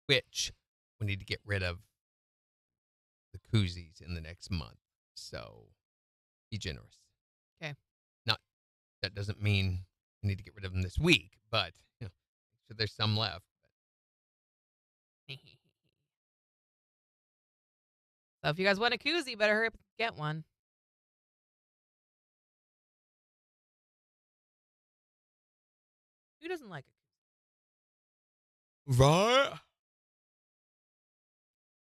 Which we need to get rid of the koozies in the next month. So be generous. Okay. That doesn't mean we need to get rid of them this week, but so there's some left. So if you guys want a koozie, you better hurry up and get one. Who doesn't like a koozie? Right?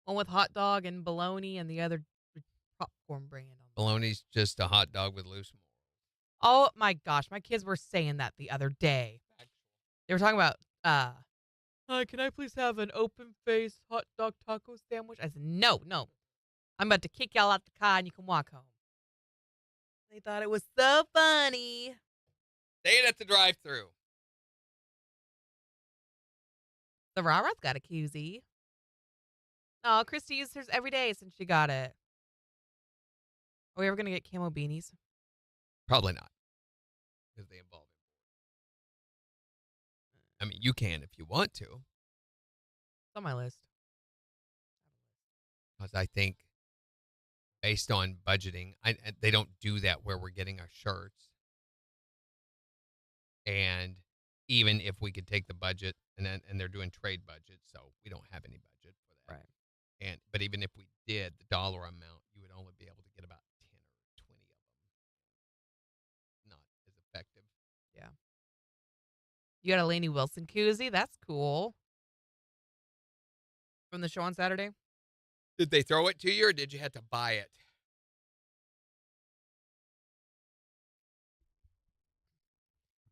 One with hot dog and bologna and the other popcorn brand. Bologna's just a hot dog with loose. Oh my gosh, my kids were saying that the other day. They were talking about, can I please have an open-faced hot dog taco sandwich? I said, no. I'm about to kick y'all out the car and you can walk home. They thought it was so funny. Say it at the drive-thru. The Rara's got a koozie. Oh, Christy uses hers every day since she got it. Are we ever going to get camo beanies? Probably not. Because they involve it. I mean, you can if you want to. It's on my list. Because I think, based on budgeting, they don't do that where we're getting our shirts. And even if we could take the budget, and they're doing trade budget, so we don't have any budget for that. Right. But even if we did, the dollar amount, you would only be able to get about 10 or 20 of them. Not as effective. Yeah. You got a Lainey Wilson koozie? That's cool. From the show on Saturday? Did they throw it to you, or did you have to buy it?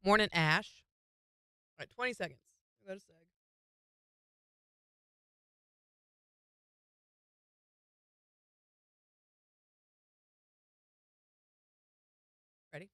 Morning Ash. All right, 20 seconds. Let us seg. Ready?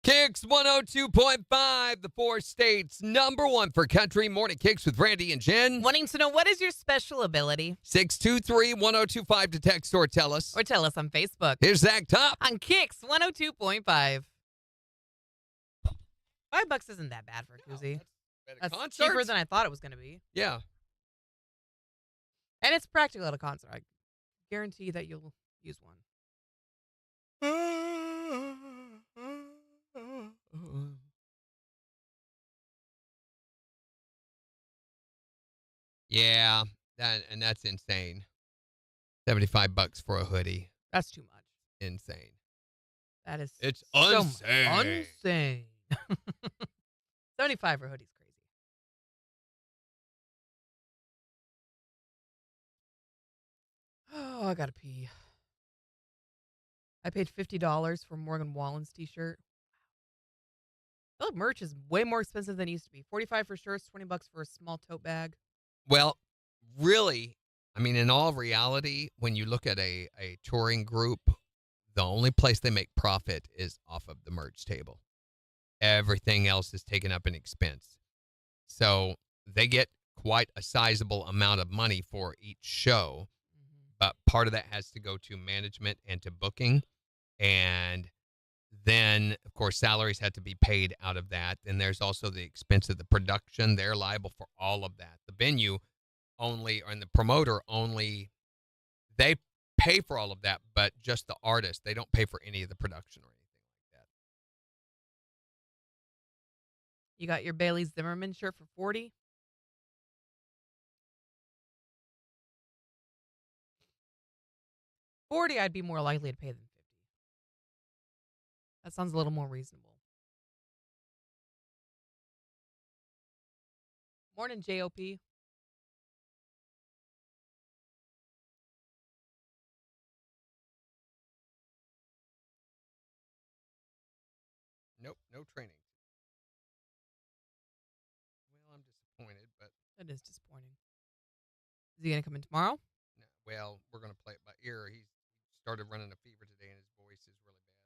KIX 102.5, the 4 states #1 for country. Morning KIX with Randy and Jen. Wanting to know what is your special ability? 623-1025 to text or tell us. Or tell us on Facebook. Here's Zach Top. On KIX 102.5. $5 isn't that bad for a koozie. That's cheaper than I thought it was going to be. Yeah. And it's practical at a concert. I guarantee that you'll use one. Yeah, that's insane. $75 for a hoodie. That's too much. Insane. That is It's so insane. insane. 75 for a hoodie's crazy. Oh, I gotta pee. I paid $50 for Morgan Wallen's t-shirt. I feel like merch is way more expensive than it used to be. $45 for shirts, $20 for a small tote bag. Well, really, I mean, in all reality, when you look at a touring group, the only place they make profit is off of the merch table. Everything else is taken up in expense. So they get quite a sizable amount of money for each show, but part of that has to go to management and to booking. And then, of course, salaries had to be paid out of that. And there's also the expense of the production. They're liable for all of that. The venue only, and the promoter only, they pay for all of that, but just the artist. They don't pay for any of the production or anything like that. You got your Bailey Zimmerman shirt for $40. $40, I'd be more likely to pay than $50. That sounds a little more reasonable. Morning, JOP. Nope, no training. Well, I'm disappointed, but That is disappointing. Is he going to come in tomorrow? no. Well, we're going to play it by ear. He started running a fever today, and his voice is really bad.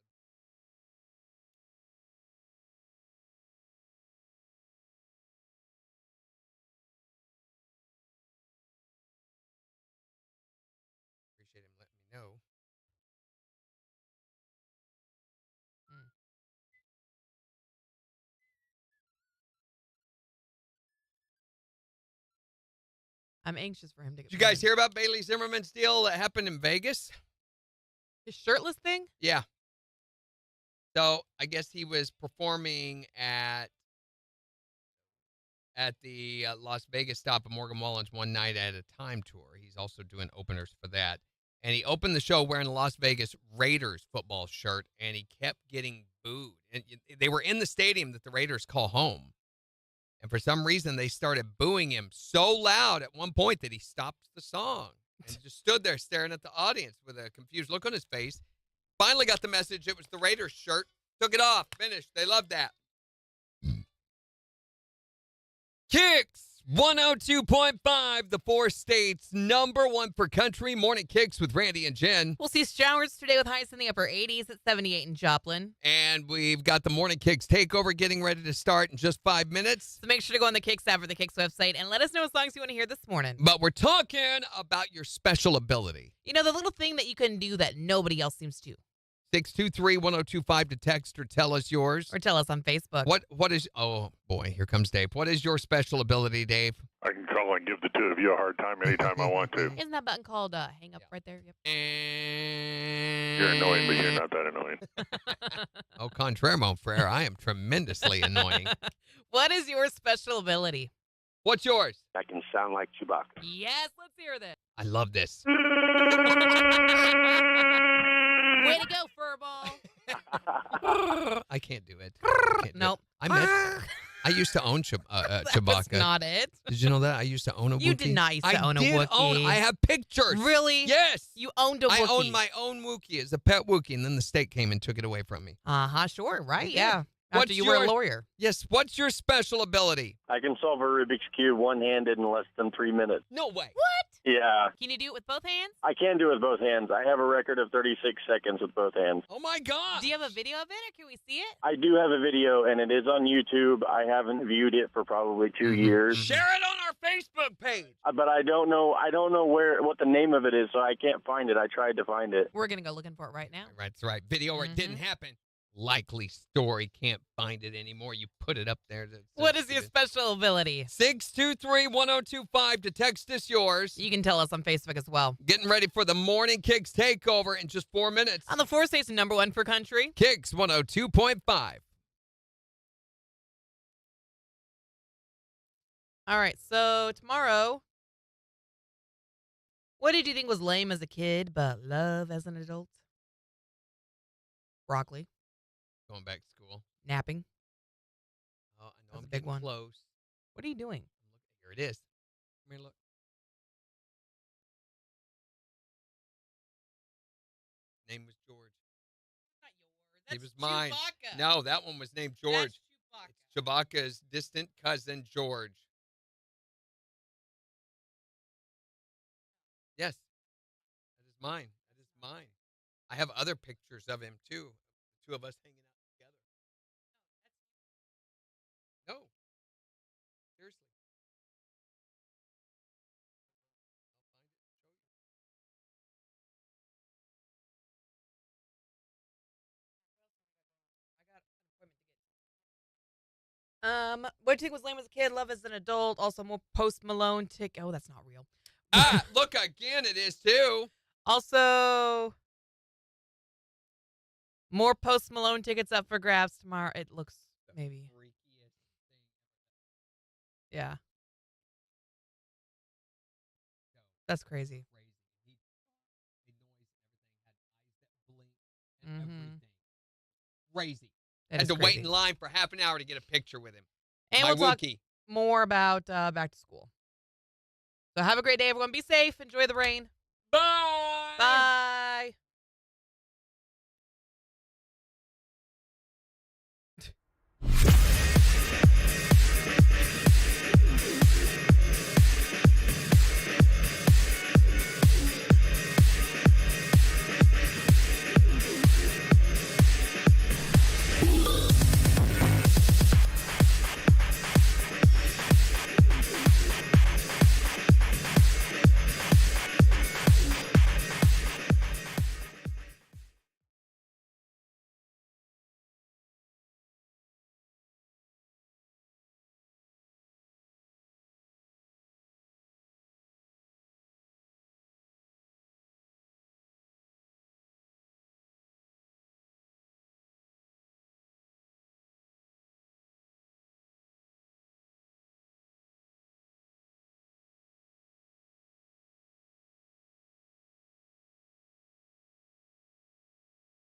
Appreciate him letting me know. I'm anxious for him to get. Did you guys hear about Bailey Zimmerman's deal that happened in Vegas? His shirtless thing? Yeah. So I guess he was performing at the Las Vegas stop of Morgan Wallen's One Night at a Time tour. He's also doing openers for that. And he opened the show wearing a Las Vegas Raiders football shirt, and he kept getting booed. And they were in the stadium that the Raiders call home. And for some reason, they started booing him so loud at one point that he stopped the song and just stood there staring at the audience with a confused look on his face. Finally got the message it was the Raiders shirt. Took it off. Finished. They loved that. KIX 102.5, the 4 states #1 for country. Morning KIX with Randy and Jen. We'll see showers today with highs in the upper 80s at 78 in Joplin. And we've got the Morning KIX takeover getting ready to start in just 5 minutes. So make sure to go on the KIX app or the KIX website and let us know what songs you want to hear this morning. But we're talking about your special ability. You know, the little thing that you can do that nobody else seems to. 623-1025 to text or tell us yours. Or tell us on Facebook. What is, oh boy, here comes Dave. What is your special ability, Dave? I can call and give the two of you a hard time anytime I want to. Isn't that button called hang up right there? Yep. You're annoying, but you're not that annoying. Au contraire, mon frere. I am tremendously annoying. What is your special ability? What's yours? I can sound like Chewbacca. Yes, let's hear this. I love this. Way to go, furball. I can't do it. Nope. I used to own Chewbacca. That's not it. Did you know that? I used to own a Wookiee. You did not used to own a Wookiee. I have pictures. Really? Yes. You owned a Wookiee. I owned my own Wookiee as a pet Wookiee, and then the state came and took it away from me. Uh-huh, sure, right, Okay. yeah. After you were a lawyer. Yes. What's your special ability? I can solve a Rubik's Cube one-handed in less than 3 minutes. No way. What? Yeah. Can you do it with both hands? I can do it with both hands. I have a record of 36 seconds with both hands. Oh, my God. Do you have a video of it, or can we see it? I do have a video, and it is on YouTube. I haven't viewed it for probably 2 years. Share it on our Facebook page. But I don't know what the name of it is, so I can't find it. I tried to find it. We're going to go looking for it right now. That's right. Video where it didn't happen. Likely story. Can't find it anymore. You put it up there. What is your special ability? 623-1025 to text us yours. You can tell us on Facebook as well. Getting ready for the Morning KIX takeover in just 4 minutes. On the 4 states #1 for country. KIX 102.5. All right, so tomorrow, what did you think was lame as a kid but love as an adult? Broccoli. Going back to school. Napping. Oh, I know That's I'm a big getting one. close. What are you doing? Here it is. Come here, look. Name was George. Not yours. He was mine. Chewbacca. No, that one was named George. That's It's Chewbacca's distant cousin, George. mine. That is mine. I have other pictures of him too. The two of us hanging out together. No, seriously. What do you think was lame as a kid? Love as an adult. Also, more Post Malone tick. Oh, that's not real. Look again. It is too. Also, more Post Malone tickets up for grabs tomorrow. It looks maybe. Yeah. That's crazy. Mm-hmm. Crazy. That Had is to wait crazy. in line for half an hour to get a picture with him. And My we'll talk Wookie. more about back to school. So have a great day, everyone. Be safe. Enjoy the rain. Bye. Bye.